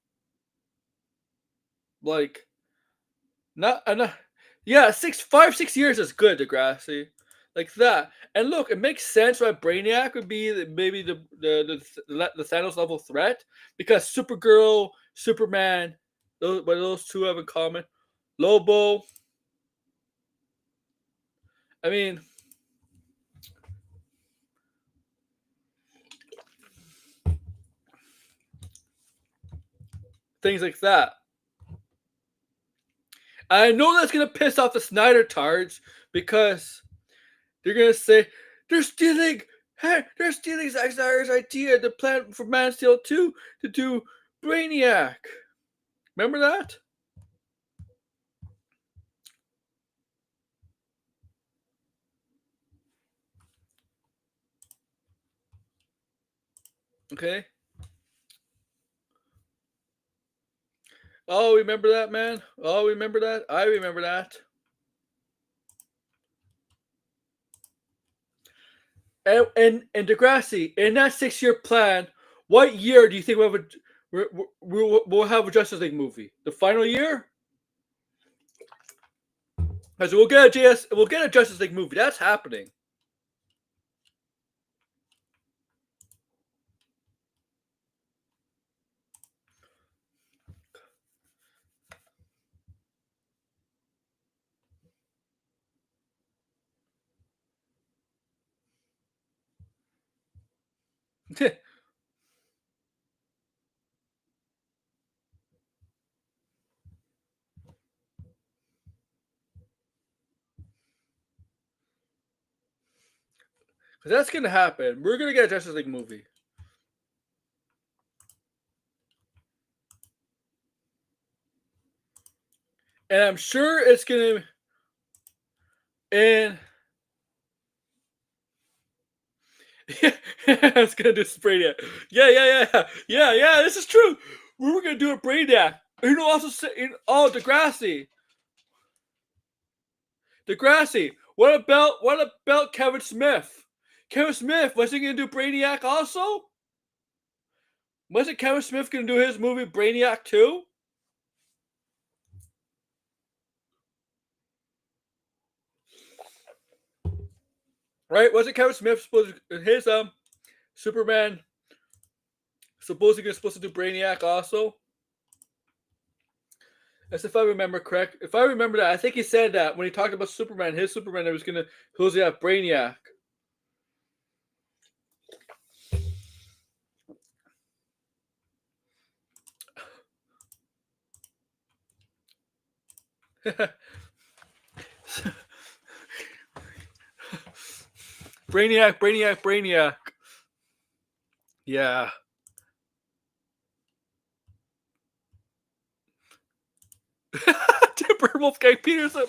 Like not enough. Yeah, 6 years is good, Degrassi. Like that. And look, it makes sense why Brainiac would be maybe the Thanos level threat because Supergirl, Superman, those two have in common. Lobo. I mean, things like that. I know that's gonna piss off the Snyder tards because they're gonna say they're stealing. Hey, they're stealing Zack Snyder's idea, the plan for Man of Steel 2 to do Brainiac. Remember that? Okay. Oh, remember that, man? Oh, remember that? I remember that. And Degrassi, in that 6-year plan, what year do you think we'll have a Justice League movie? The final year? Because we'll get a Justice League movie. That's happening. Because that's gonna happen. We're gonna get a Justice League movie. And I'm sure it's gonna and it's gonna do Brainiac. Yeah. This is true. We were gonna do a Brainiac. You know, also say, oh, Degrassi. What about Kevin Smith? Kevin Smith, was he gonna do Brainiac also? Wasn't Kevin Smith gonna do his movie Brainiac too? Right? Wasn't Kevin Smith supposed to, his Superman supposedly supposed to do Brainiac also? As if I remember correct. If I remember that, I think he said that when he talked about Superman, his Superman, it was gonna supposedly have Brainiac. Brainiac, Brainiac, Brainiac. Yeah. Timber Wolfgang Peterson,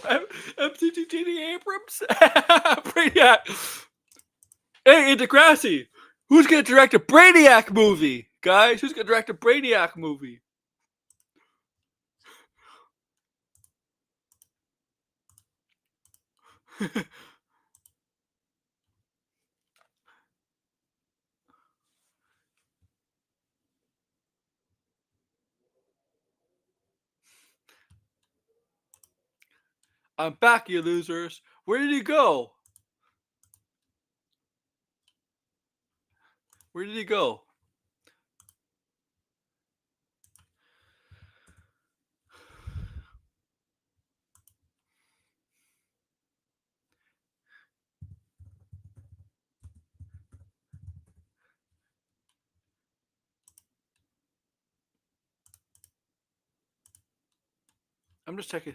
MCG Abrams, Brainiac. Hey, and Degrassi, who's gonna direct a Brainiac movie, guys? Who's gonna direct a Brainiac movie? I'm back, you losers. Where did he go? Where did he go? I'm just checking.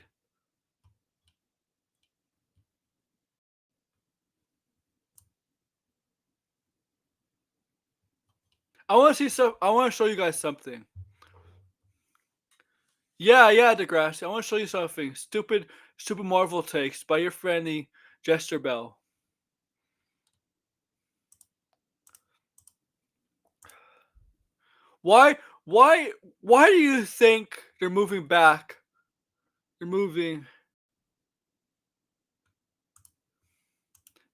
I want to see some. I want to show you guys something. Yeah, Degrassi. I want to show you something. Stupid Marvel takes by your friendly Jester Bell. Why? Why do you think they're moving back? They're moving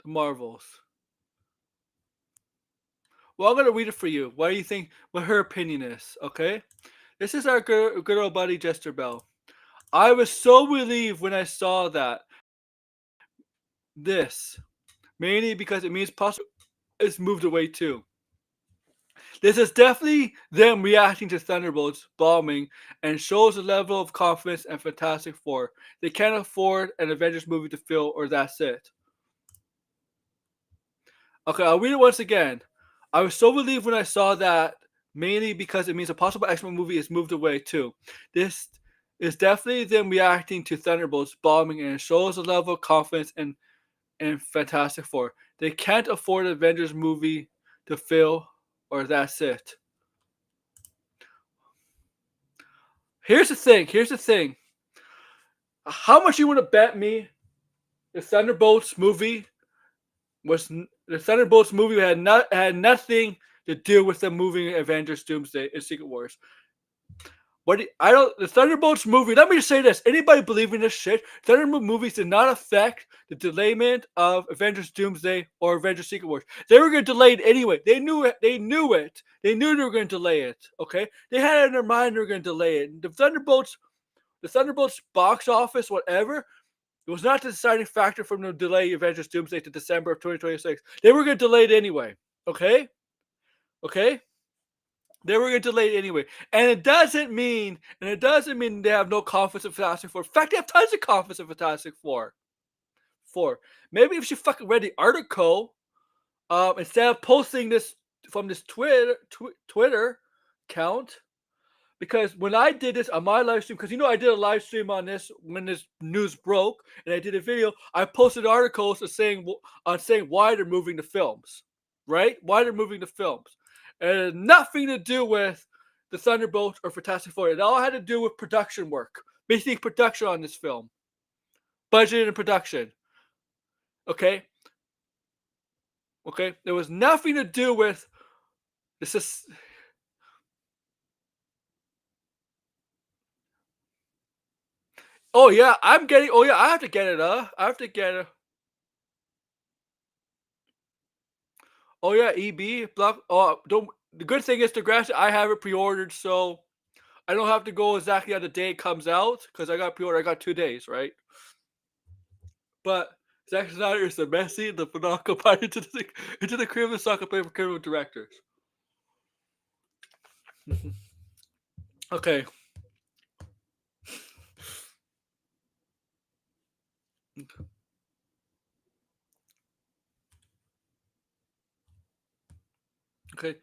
the Marvels. Well, I'm gonna read it for you. What do you think? What her opinion is? Okay. This is our good old buddy Jester Bell. I was so relieved when I saw that this, mainly because it means possible is moved away too. This is definitely them reacting to Thunderbolts bombing and shows a level of confidence and Fantastic Four. They can't afford an Avengers movie to fill, or that's it. Okay, I'll read it once again. I was so relieved when I saw that, mainly because it means a possible X-Men movie is moved away too. This is definitely them reacting to Thunderbolts bombing and it shows a level of confidence in Fantastic Four. They can't afford an Avengers movie to fill, or that's it. Here's the thing. Here's the thing. How much you want to bet me the Thunderbolts movie the Thunderbolts movie had nothing to do with the movie Avengers Doomsday and Secret Wars. But I don't. The Thunderbolts movie. Let me just say this: anybody believing this shit? Thunderbolts movies did not affect the delayment of Avengers Doomsday or Avengers Secret Wars. They were going to delay it anyway. They knew it. They knew it. They knew they were going to delay it. Okay, they had it in their mind they were going to delay it. The Thunderbolts box office, whatever, it was not the deciding factor from the delay Avengers Doomsday to December of 2026. They were going to delay it anyway. Okay? Okay? They were going to delay it anyway. And it doesn't mean they have no confidence in Fantastic Four. In fact, they have tons of confidence in Fantastic Four. Maybe if she fucking read the article, instead of posting this from this Twitter account, because when I did this on my live stream, because I did a live stream on this when this news broke, and I did a video, I posted articles saying why they're moving the films, right? Why they're moving the films, and it had nothing to do with the Thunderbolts or Fantastic Four. It all had to do with production work, basically production on this film, budget and production. Okay, there was nothing to do with this. Is Oh yeah, I'm getting. Oh yeah, I have to get it. I have to get it. Oh yeah, EB block. Oh, don't. The good thing is the grass. I have it pre-ordered, so I don't have to go exactly on the day it comes out because I got pre-order. I got 2 days, right? But Zack Snyder is the Messi, the phenomenal combined into the criminal soccer player for criminal directors. Okay. Okay.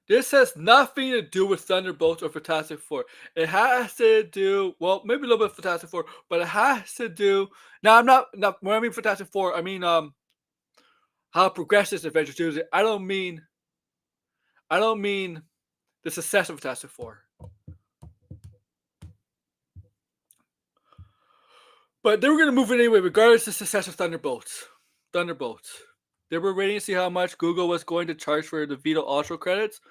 This has nothing to do with Thunderbolts or Fantastic Four. It has to do, well, maybe a little bit of Fantastic Four, but it has to do. Now, I'm not when I mean Fantastic Four, I mean how progressive Avengers do it. I don't mean the success of Fantastic Four. But they were gonna move it anyway, regardless of the success of Thunderbolts. Thunderbolts. They were waiting to see how much Google was going to charge for the Vito Ultra credits.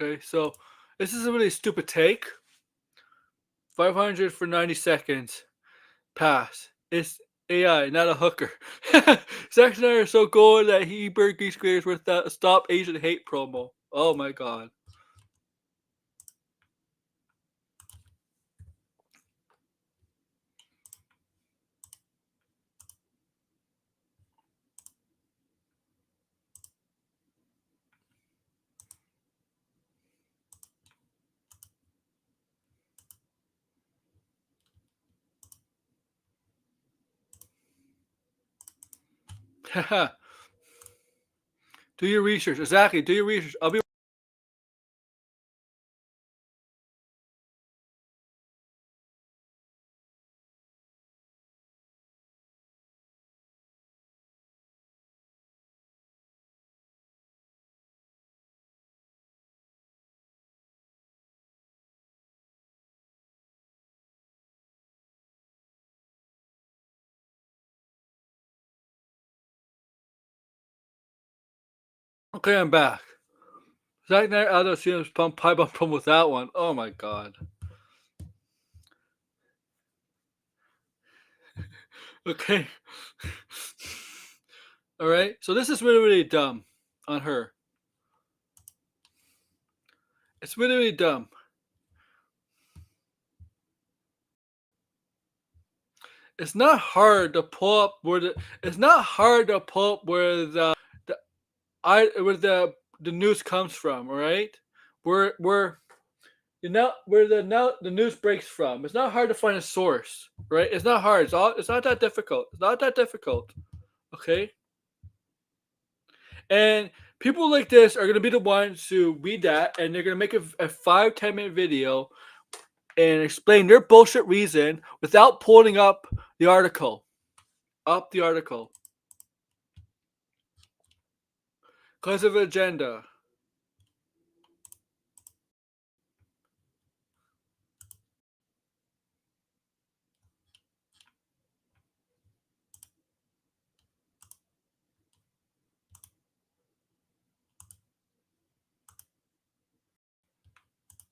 Okay, so this is a really stupid take. 500 for 90 seconds. Pass. It's AI, not a hooker. Zack Snyder is so good that he burned Grease creators with that Stop Asian Hate promo. Oh my god. Do your research. Exactly. Do your research. I'll be okay. I'm back. Zack Snyder out of seems pump pipe up with that one. Oh my god. Okay. All right. So this is really really dumb on her. It's really really dumb. It's not hard to pull up where the. It's not hard to pull up the where the news comes from. All right. Where you know where the news breaks from. It's not hard to find a source, right? It's not hard. It's not that difficult. It's not that difficult. Okay. And people like this are gonna be the ones who read that and they're gonna make a 5-10 minute video and explain their bullshit reason without pulling up the article. Up the article. Because of agenda.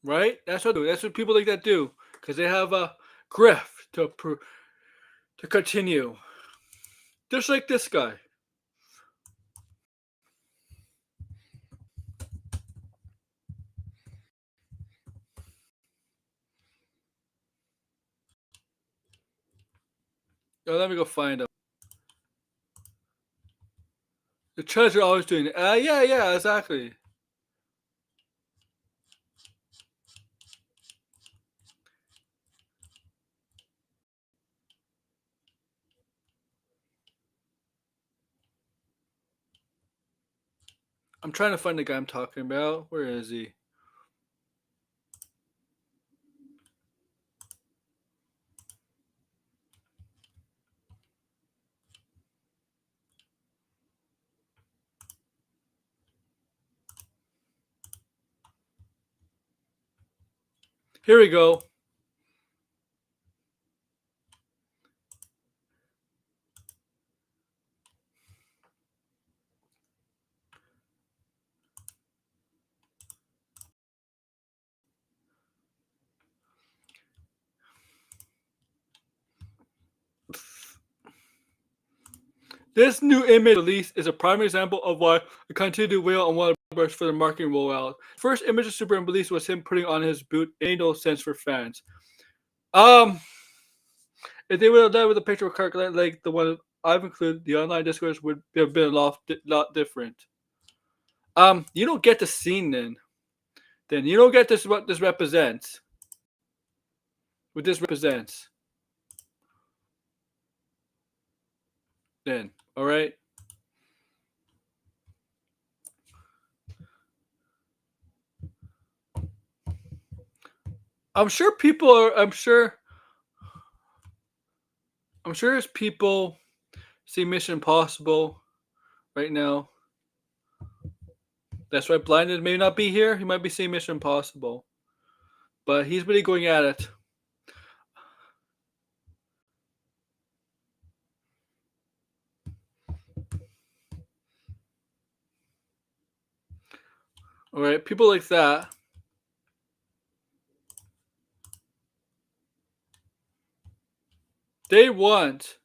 Right? That's what people like that do. Because they have a grift to continue. Just like this guy. Oh, let me go find him. The Chuds are always doing it. Yeah, exactly. I'm trying to find the guy I'm talking about. Where is he? Here we go. This new image release is a prime example of why I continue to wheel on one brush for the marketing rollout. First image of Superman release was him putting on his boot. It ain't no sense for fans. If they would have done with a picture of Clark Kent like the one I've included, the online discourse would have been a lot different. You don't get the scene then. Then you don't get this what this represents. What this represents. Then, all right. I'm sure people are. I'm sure there's people see Mission Impossible right now. That's why Blinded may not be here. He might be seeing Mission Impossible, but he's really going at it. All right, people like that. They want.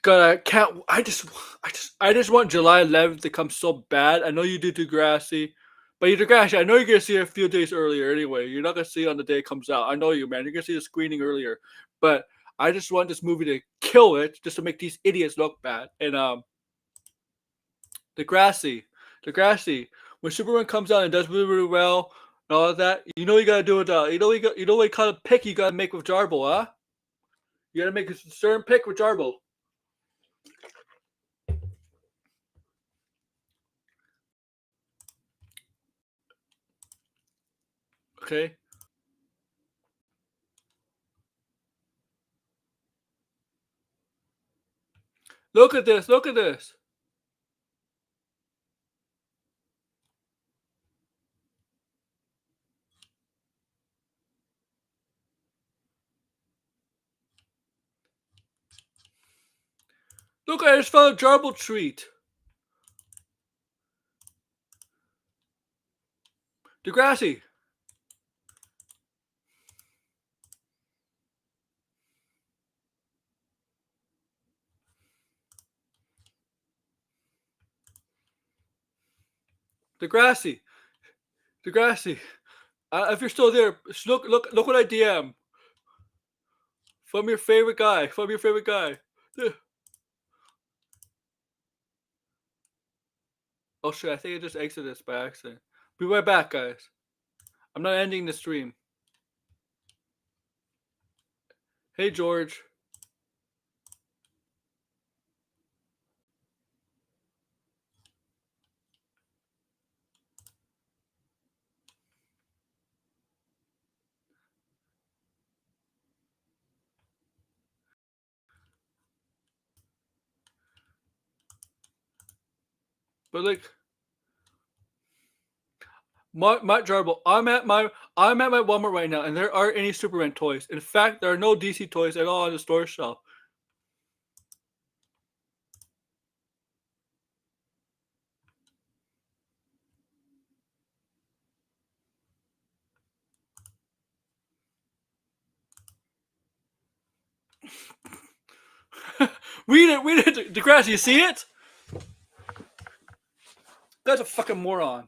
God, I can't. I just want July 11th to come so bad. I know you do Degrassi, but you Degrassi. I know you're gonna see it a few days earlier. Anyway, you're not gonna see it on the day it comes out. I know you, man. You're gonna see the screening earlier. But I just want this movie to kill it, just to make these idiots look bad. And Degrassi. When Superman comes out and does really, really well and all of that, you know you gotta do it. You know what kind of pick you gotta make with Jarbo, huh? You gotta make a certain pick with Jarbo. Okay. Look at this. Look at this. Look, I just found a Jarble treat. Degrassi. Degrassi. Degrassi. If you're still there, look what I DM. From your favorite guy. From your favorite guy. Oh shit, I think I just exited this by accident. Be right back, guys. I'm not ending the stream. Hey, George. But like, Matt Jarble, I'm at my Walmart right now, and there aren't any Superman toys. In fact, there are no DC toys at all on the store shelf. read it, Degrassi. You see it? That's a fucking moron.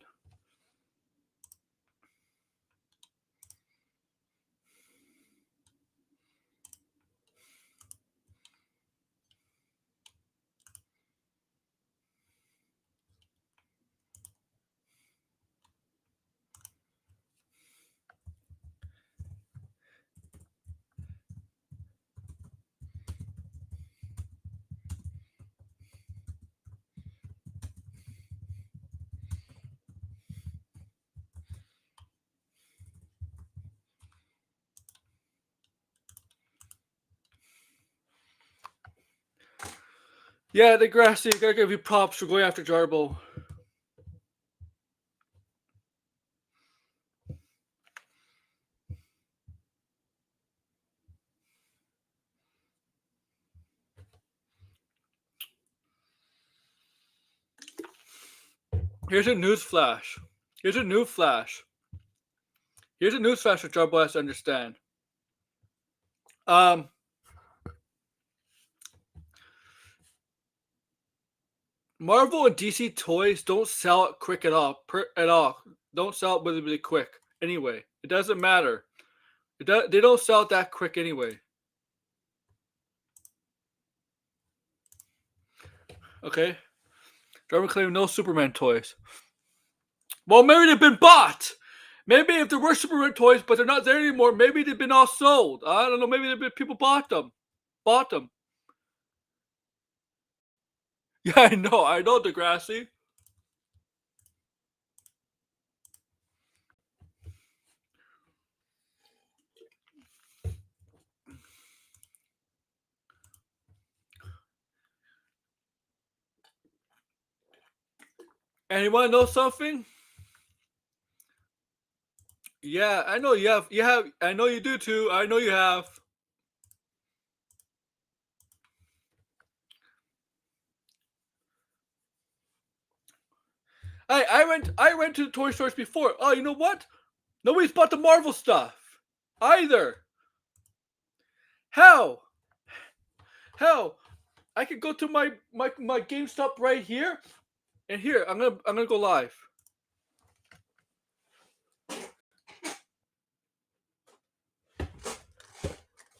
Yeah, Degrassi, gotta give you props for going after Jarbo. Here's a news flash. Here's a news flash. Here's a news flash that Jarbo has to understand. Marvel and DC toys don't sell it quick at all. Don't sell it really quick. Anyway, it doesn't matter. They don't sell it that quick anyway. Okay. Jarbo claimed no Superman toys. Well, maybe they've been bought. Maybe if there were Superman toys, but they're not there anymore, maybe they've been all sold. I don't know. Maybe people bought them. Yeah, I know, Degrassi. And you want to know something? Yeah, I know you have. I know you do too. I know you have. I went to the toy stores before. Oh, you know what? Nobody's bought the Marvel stuff either. How? I could go to my GameStop right here, and here I'm gonna go live.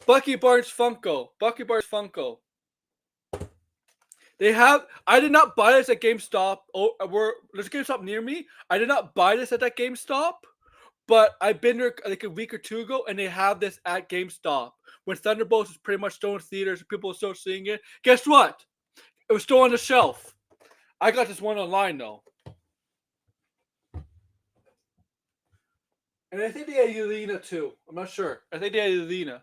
Bucky Barnes Funko. They have. I did not buy this at GameStop. There's a GameStop near me. I did not buy this at that GameStop, but I've been there like a week or two ago, and they have this at GameStop. When Thunderbolts is pretty much still in theaters, people are still seeing it. Guess what? It was still on the shelf. I got this one online though, and I think they had Yelena too. I'm not sure. I think they had Yelena,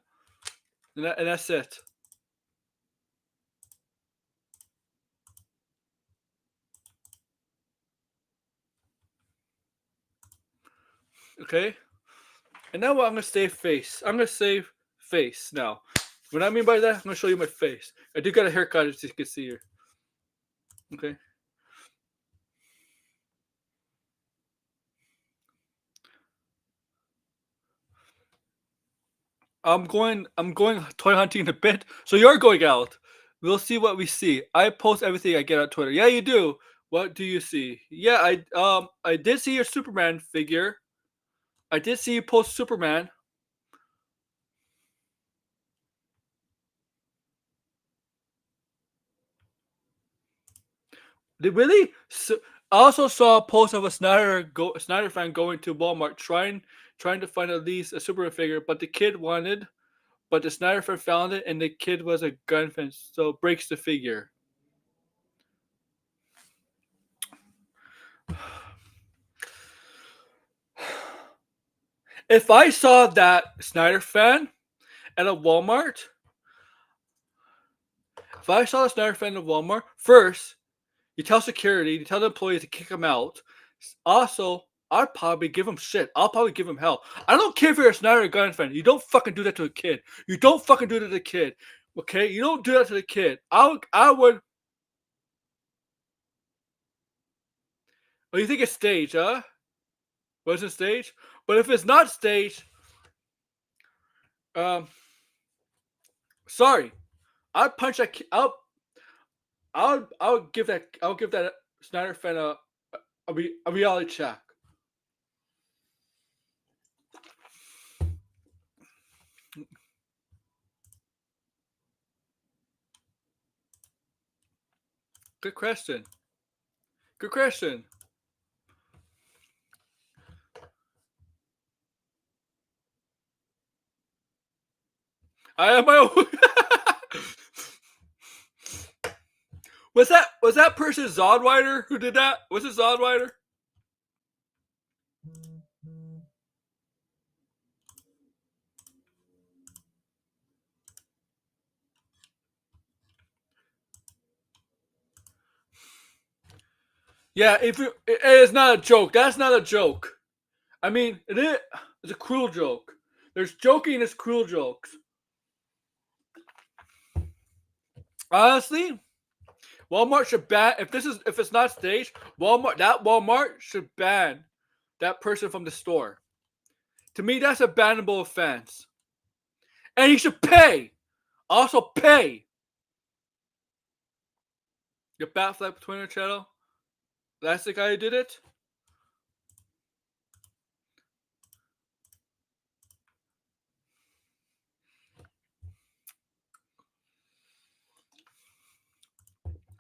and that's it. Okay. And now I'm gonna save face. I'm gonna save face now. What I mean by that, I'm gonna show you my face. I do got a haircut, as you can see here. Okay. I'm going toy hunting a bit. So you're going out. We'll see what we see. I post everything I get on Twitter. Yeah, you do. What do you see? Yeah, I did see your Superman figure. I did see you post Superman. Did really? So, I also saw a post of a Snyder fan going to Walmart trying to find at least a Superman figure, but the Snyder fan found it, and the kid was a gun fan, so breaks the figure. If I saw that Snyder fan at a Walmart, first, you tell security, you tell the employees to kick him out. Also, I'd probably give him shit. I'll probably give him hell. I don't care if you're a Snyder gun fan. You don't fucking do that to a kid. You don't fucking do that to the kid. Okay? You don't do that to the kid. I would. Oh, you think it's staged, huh? Was it staged? But if it's not staged, sorry, I'd punch that. I'll give that Snyder fan a reality check. Good question. I have my own. Was that person Zodwider who did that? Was it Zodwider? Yeah, it is not a joke. That's not a joke. I mean, it's a cruel joke. There's joking and there's cruel jokes. Honestly, Walmart should ban if it's not staged. Walmart should ban that person from the store. To me, that's a bannable offense, and he should pay. Also pay. Your Batflap Twitter channel. That's the guy who did it.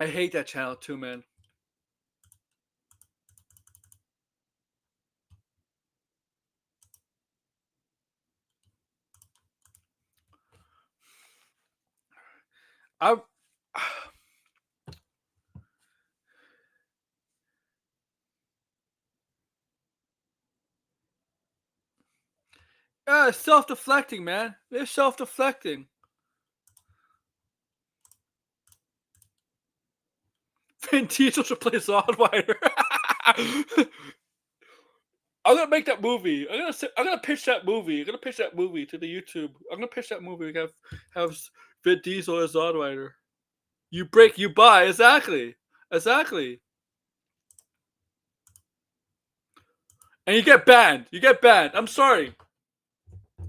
I hate that channel too, man. I'm self-deflecting, man. They're self-deflecting. Vin Diesel should play Zodwider. I'm gonna make that movie. I'm gonna pitch that movie. I'm gonna pitch that movie to the YouTube. I'm gonna pitch that movie. Have Vin Diesel as Zodwider. You break, you buy. Exactly. Exactly. And you get banned. You get banned. I'm sorry.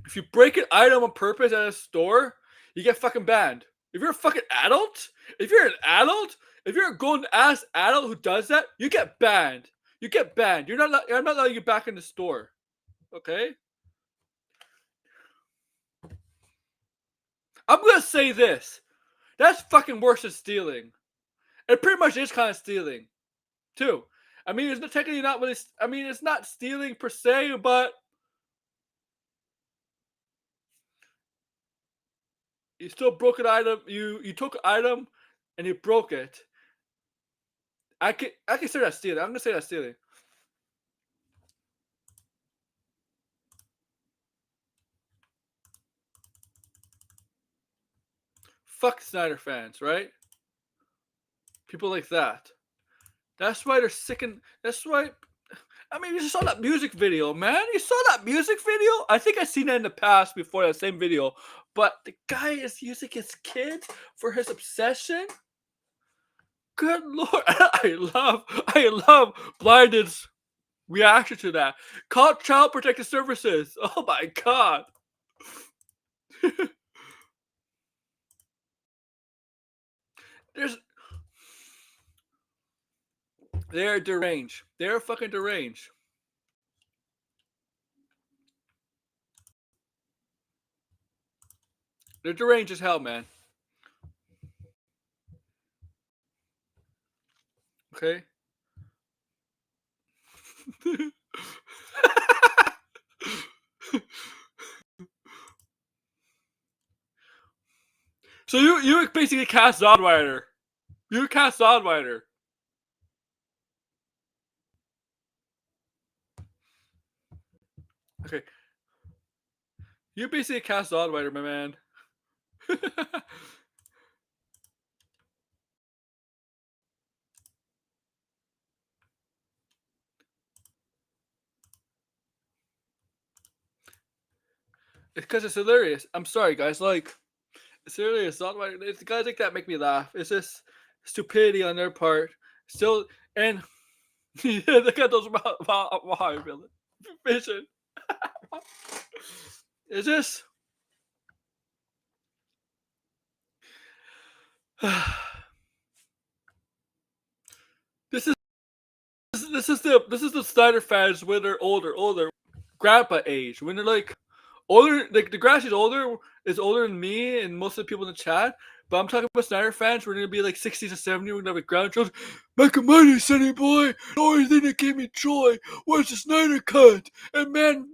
If you break an item on purpose at a store, you get fucking banned. If you're a fucking adult, if you're a grown ass adult who does that, you get banned. You get banned. I'm not letting you back in the store. Okay? I'm gonna say this. That's fucking worse than stealing. It pretty much is kind of stealing, too. I mean, it's technically not really. I mean, it's not stealing per se, but you still broke an item. You took an item, and you broke it. I consider that stealing. I'm gonna say that's stealing. Fuck Snyder fans, right? People like that. That's why they're sick and that's why. I mean, you saw that music video, man. You saw that music video? I think I've seen it in the past before that same video. But the guy is using his kids for his obsession. Good lord, I love Blinded's reaction to that. Call Child Protective Services. Oh my god. They're deranged. They're fucking deranged. They're deranged as hell, man. Okay. So you basically cast Zodwider. You cast Zodwider. Okay. You basically cast Zodwider, my man. It's because it's hilarious. I'm sorry, guys. Like, it's hilarious. Zodwider. It's guys like that make me laugh. It's just stupidity on their part. Still, and look at those vision. It's just. This is the Snyder fans when they're older, grandpa age. When they're like older, like the grass is older than me and most of the people in the chat. But I'm talking about Snyder fans. We're gonna be like 60 to 70. We're gonna have grandchildren. Make a money, Sonny boy. The only thing that gave me joy was the Snyder cut and Man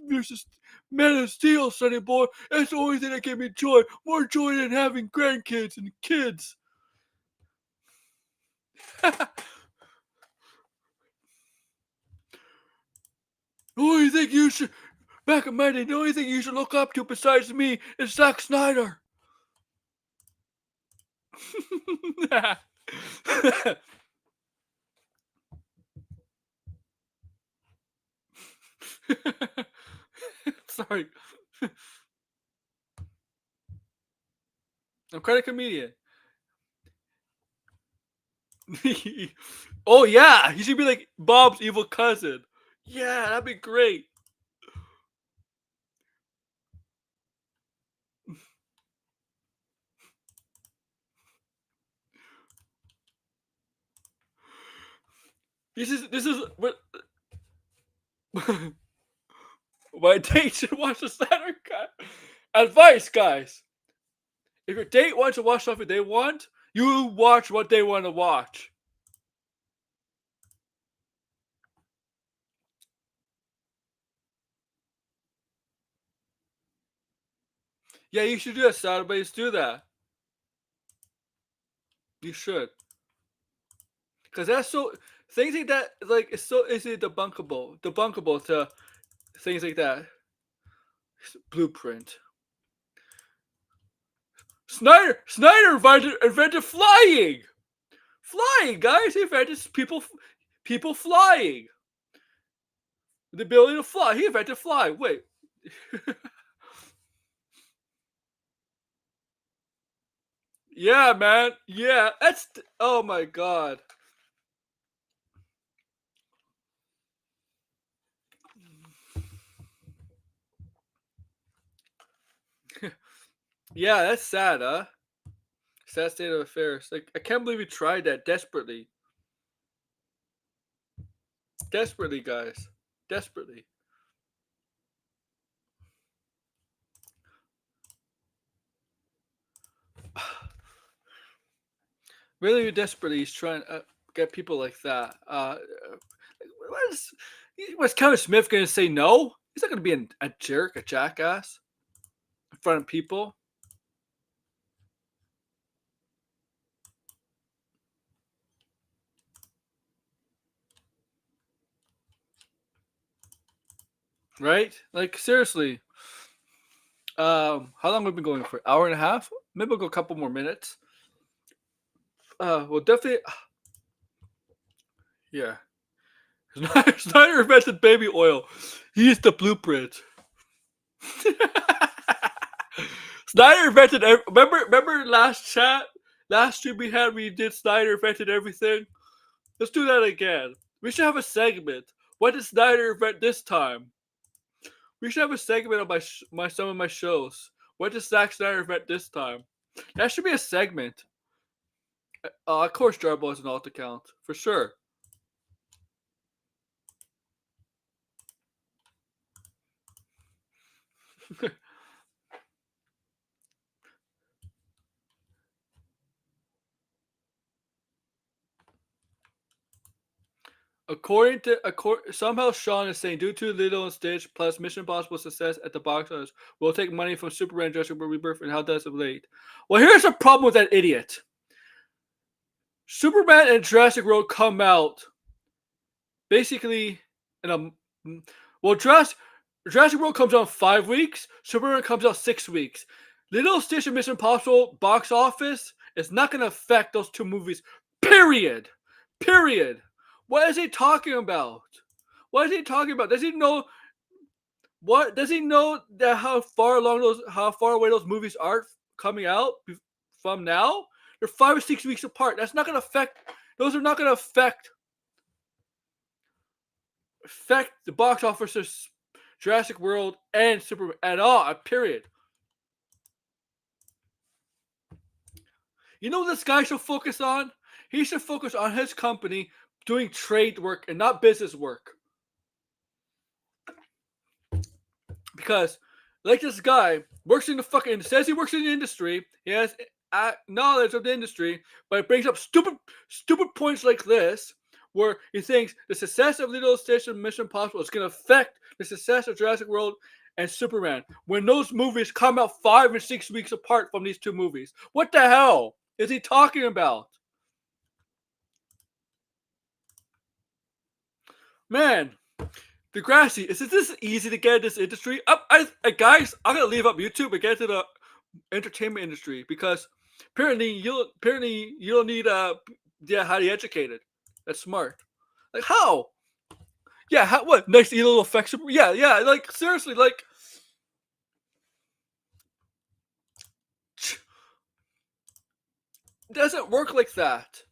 of Steel, Sonny boy. That's the only thing that gave me joy. More joy than having grandkids and kids. The only thing you should, back in my day, the only thing you should look up to besides me is Zack Snyder. Sorry. I'm quite a comedian. Oh yeah, he should be like Bob's evil cousin. Yeah, that'd be great. This is what my date should watch the Snyder Cut. Advice, guys: if your date wants to watch something they want, you watch what they want to watch. Yeah, you should do that. Saturdays do that. You should, because that's so things like that. Like it's so easily debunkable to things like that. Blueprint. Snyder invented flying. Flying, guys. He invented people flying. The ability to fly. He invented fly. Wait. Yeah, man. Yeah, oh my god. Yeah, that's sad, huh? Sad state of affairs. Like I can't believe he tried that desperately. Desperately, guys. Desperately. Really desperately, he's trying to get people like that. Was Kevin Smith going to say no? He's not going to be a jerk, a jackass in front of people, right? Like seriously. How long have we been going for? Hour and a half? Maybe we'll go a couple more minutes. Well, definitely, yeah. Snyder invented baby oil. He's the blueprint. Snyder invented. Remember last stream we had. We did Snyder invented everything. Let's do that again. We should have a segment. What did Snyder invent this time? We should have a segment on some of my shows. What did Zack Snyder invent this time? That should be a segment. Of course, Jarbo has an alt account for sure. Somehow Sean is saying due to Lilo and Stitch plus Mission Impossible success at the box office, we'll take money from Superman, Jurassic World Rebirth, and how does it relate? Well, here's the problem with that idiot. Superman and Jurassic World come out basically in a well, Jurassic World comes out in 5 weeks. Superman comes out 6 weeks. Little Stitch and Mission Impossible box office is not going to affect those two movies. Period. Period. What is he talking about? What is he talking about? Does he know what? Does he know that how far away those movies are coming out from now? They're 5 or 6 weeks apart. That's not going to affect. Those are not going to affect the box office of Jurassic World and Superman at all. Period. You know what this guy should focus on? He should focus on his company doing trade work and not business work. Because, like this guy, works in the fucking says he works in the industry. He has knowledge of the industry, but it brings up stupid points like this, where he thinks the success of Little Stitch and Mission Impossible is going to affect the success of Jurassic World and Superman when those movies come out 5 and 6 weeks apart from these two movies. What the hell is he talking about? Man, Degrassi, is it this easy to get in this industry? Guys, I'm gonna leave up YouTube and get to the entertainment industry because apparently you don't need highly educated. That's smart. Like how? Yeah, what? Nice little effects. Yeah, like seriously, like it doesn't work like that.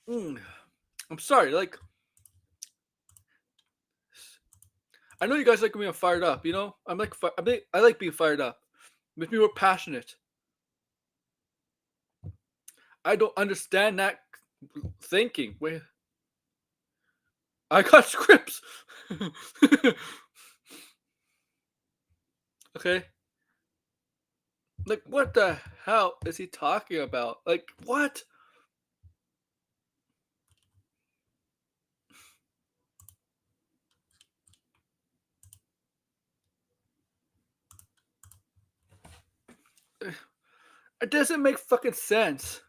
Mm, I'm sorry. Like, I know you guys like me. I'm fired up. You know, I'm like, I like being fired up. Makes me more passionate. I don't understand that thinking. Wait, I got scripts. Okay, like what the hell is he talking about? Like what? It doesn't make fucking sense.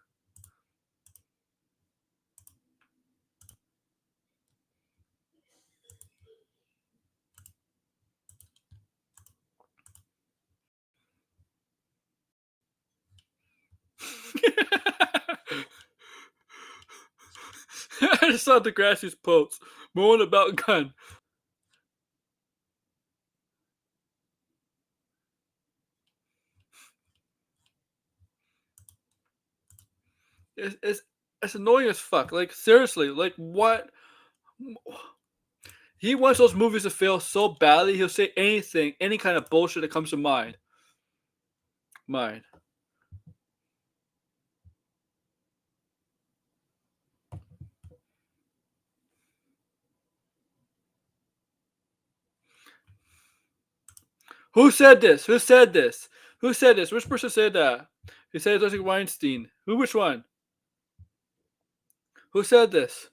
I just saw Degrassi's post moan about gun. It's it's annoying as fuck. Like seriously, like what? He wants those movies to fail so badly. He'll say anything, any kind of bullshit that comes to mind. Mind. Who said this? Who said this? Who said this? Which person said that? He said it was like Weinstein. Who? Which one? Who said this?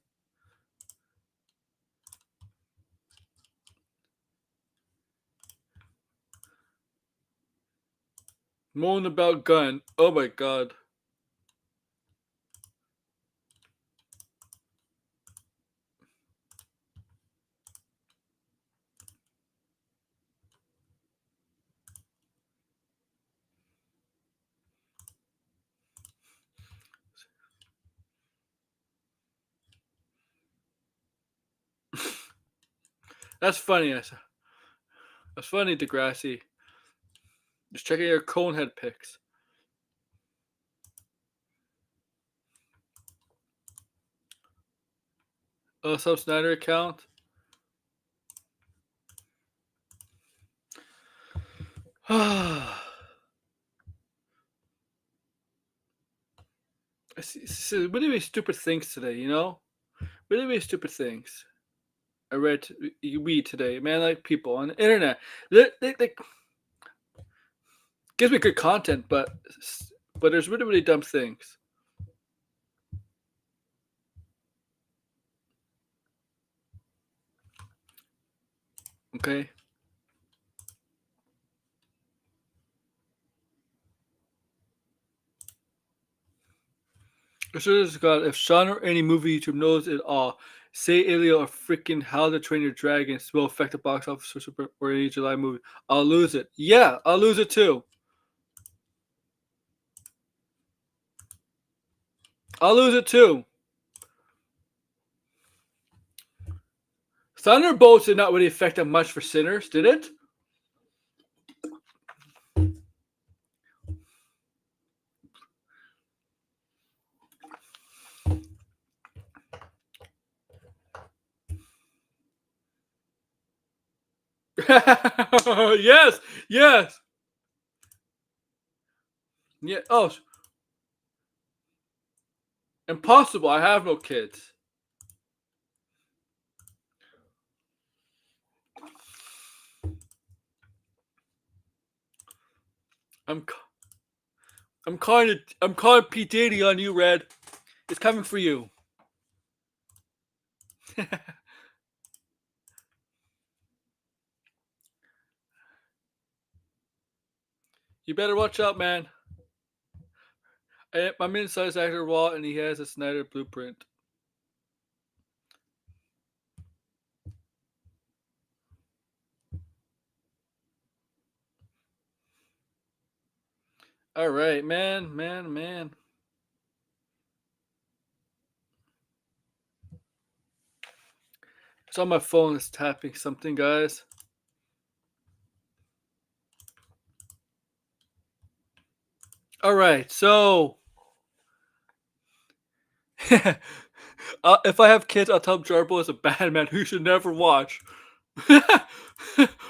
Moan about gun. Oh my god. That's funny. That's funny, Degrassi. Just checking your conehead pics. Oh, some Snyder account. Really, really stupid things today. You know, really, really stupid things. I read you read today, man. Like people on the internet, they gives me good content, but there's really, really dumb things. Okay. I swear to God, if Sean or any movie YouTube knows it all, say Alien or freaking How to Train Your Dragon will affect the box office for Super or any July movie, I'll lose it. Yeah, I'll lose it too. I'll lose it too. Thunderbolts did not really affect them much for Sinners, did it? Yes, yes, yeah. Oh, impossible. I have no kids. I'm I'm calling P Diddy on you, Red. It's coming for you. You better watch out, man. I'm inside his actor wall, and he has a Snyder blueprint. All right, man, man, man. It's on my phone. It's tapping something, guys. All right, so If I have kids, I'll tell them Jarbo is a bad man who you should never watch.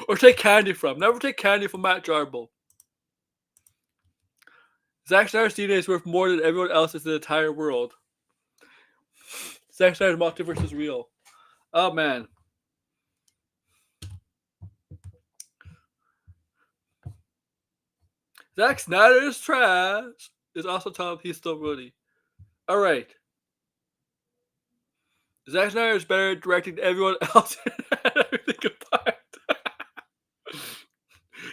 Or take candy from. Never take candy from Matt Jarbo. Zack Snyder's DNA is worth more than everyone else's in the entire world. Zack Snyder's multiverse is real. Oh man. Zack Snyder is trash. Is also telling him he's still Rudy. Alright. Zack Snyder is better at directing than everyone else and everything combined.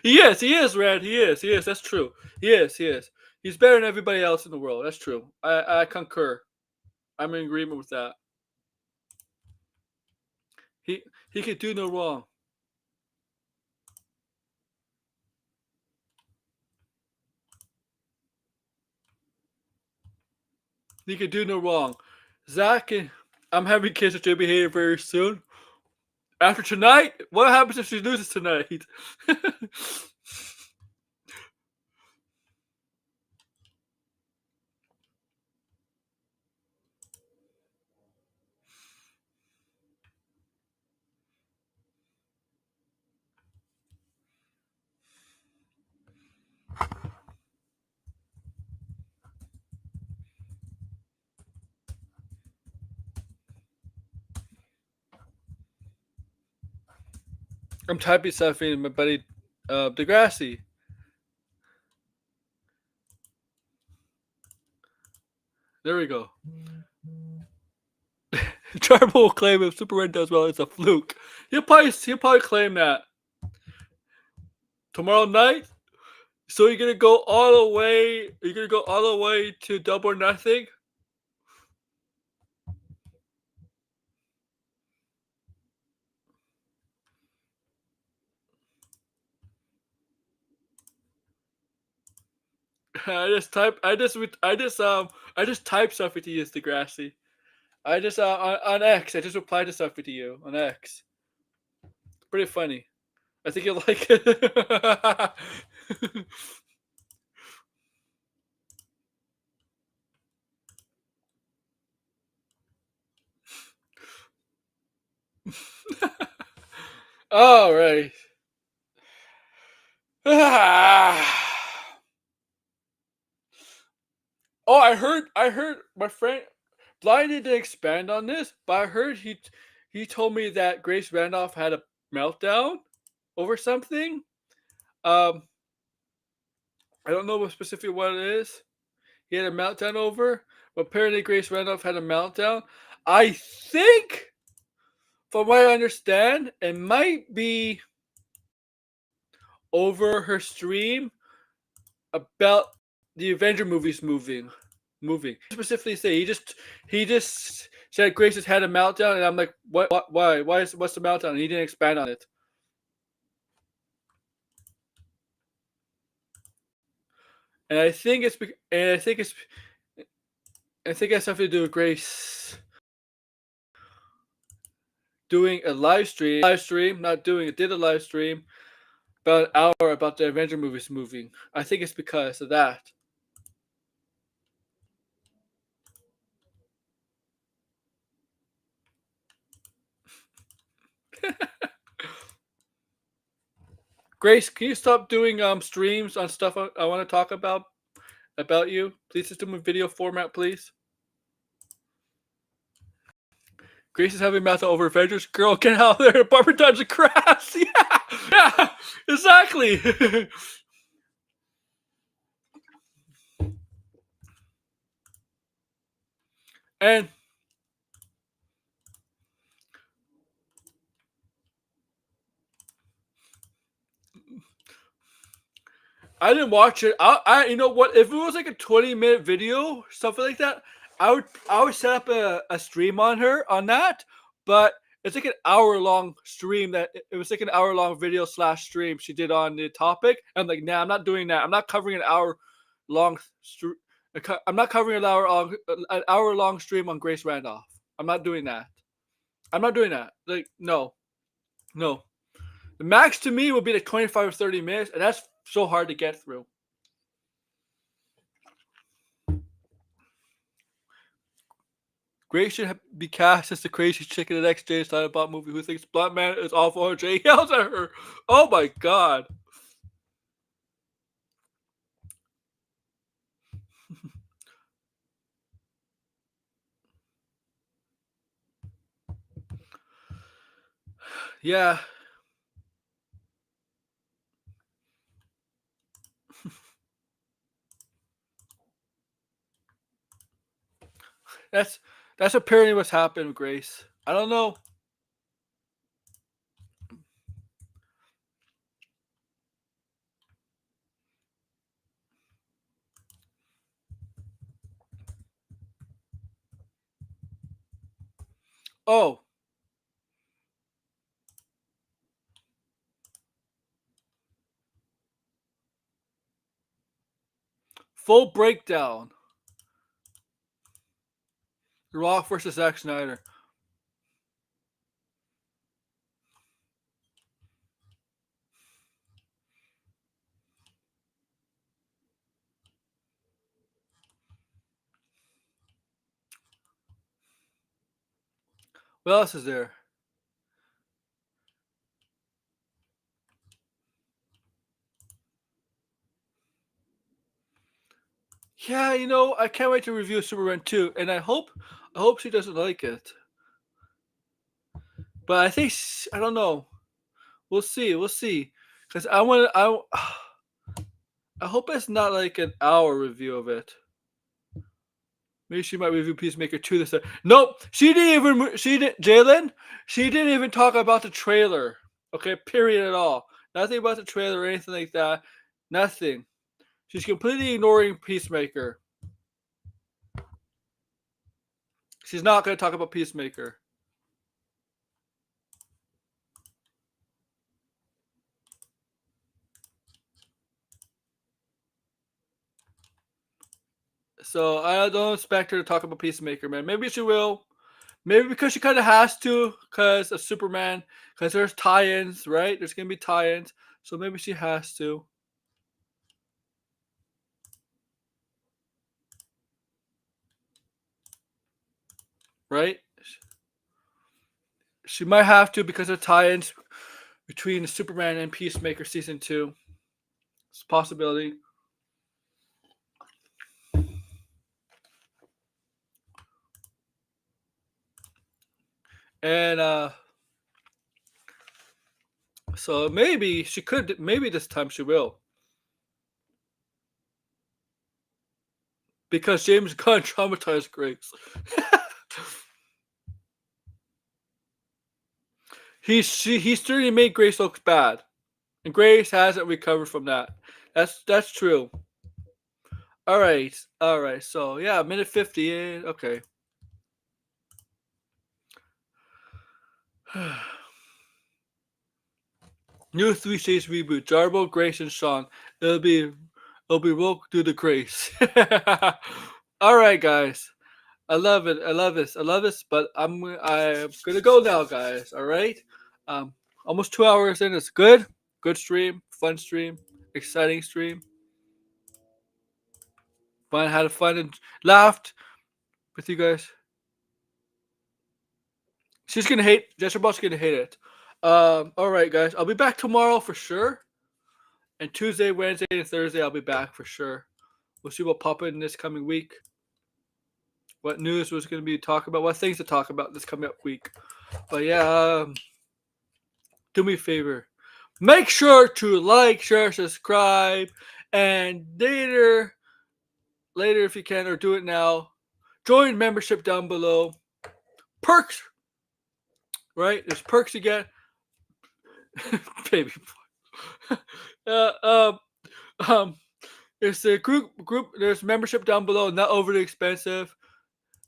He is, Red. He is. That's true. He is. He's better than everybody else in the world. That's true. I concur. I'm in agreement with that. He could do no wrong. He could do no wrong. Zach, I'm having kids with JB Hater very soon. After tonight, what happens if she loses tonight? I'm typing something in my buddy Degrassi. There we go. Jarbo will claim if Super Red does well, it's a fluke. He'll probably claim that tomorrow night. So you're gonna go all the way. You're gonna go all the way to Double or Nothing. I just typed something to you, Degrassi. I just on X. I just replied to something to you on X. Pretty funny. I think you'll like it. All right. Oh, I heard my friend Blind didn't expand on this, but I heard he told me that Grace Randolph had a meltdown over something. I don't know specifically what it is. He had a meltdown over, but apparently Grace Randolph had a meltdown. I think, from what I understand, it might be over her stream about the Avenger movies moving. Specifically say he just said Grace has had a meltdown, and I'm like, what? Why? What's the meltdown? And he didn't expand on it. And I think it has something to do with Grace doing a live stream, did a live stream about an hour about the Avenger movies moving. I think it's because of that. Grace, can you stop doing streams on stuff I want to talk about you? Please just do a video format, please. Grace is having meltdown over Avengers. Girl, get out there. Barbara Dungeon crafts. Yeah, exactly. And I didn't watch it. I you know what? If it was like a 20-minute video, something like that, I would set up a stream on that. But it's like an hour-long stream it was like an hour-long video / stream she did on the topic. I'm like, nah, I'm not doing that. I'm not covering an hour-long I'm not covering an hour-long stream on Grace Randolph. I'm not doing that. Like, no. The max to me would be like 25 or 30 minutes, and that's so hard to get through. Grace should be cast as the crazy chick in the next Jay Silent Bob movie who thinks Blunt Man is awful and Jay yells at her. Oh my god. Yeah. That's apparently what's happened with Grace. I don't know. Oh, full breakdown. The Rock versus Zack Snyder. What else is there? Yeah, I can't wait to review Superman 2, and I hope she doesn't like it. But I think I don't know. We'll see. We'll see. Cause I hope it's not like an hour review of it. Maybe she might review Peacemaker 2 this time. Nope, she didn't even. She didn't. Jalen, she didn't even talk about the trailer. Okay, period at all. Nothing about the trailer or anything like that. Nothing. She's completely ignoring Peacemaker. She's not going to talk about Peacemaker. So I don't expect her to talk about Peacemaker, man. Maybe she will. Maybe because she kind of has to, because of Superman. Because there's tie-ins, right? There's gonna be tie-ins, so maybe she has to, right? She might have to because of tie-ins between Superman and Peacemaker season 2. It's a possibility. And so maybe she could. Maybe this time she will, because James Gunn traumatized Grace. He certainly made Grace look bad, and Grace hasn't recovered from that. That's true. All right. So yeah, minute 50 in. Okay. New Three States reboot. Jarbo, Grace, and Sean. It'll be woke through the Grace. All right, guys. I love it. I love this. I love this. But I'm gonna go now, guys. All right. Um, almost 2 hours in. It's good. Good stream. Fun stream. Exciting stream. Fun. Had fun and laughed with you guys. She's gonna hate. Jessica Ball's gonna hate it. All right, guys. I'll be back tomorrow for sure. And Tuesday, Wednesday, and Thursday, I'll be back for sure. We'll see what pop in this coming week. What news was going to be talk about? What things to talk about this coming up week? But yeah, do me a favor. Make sure to like, share, subscribe, and later if you can, or do it now. Join membership down below. Perks, right? There's perks you get. Baby boy. It's a group. There's membership down below. Not overly expensive.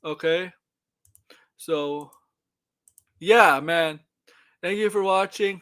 Okay. So, yeah, man. Thank you for watching.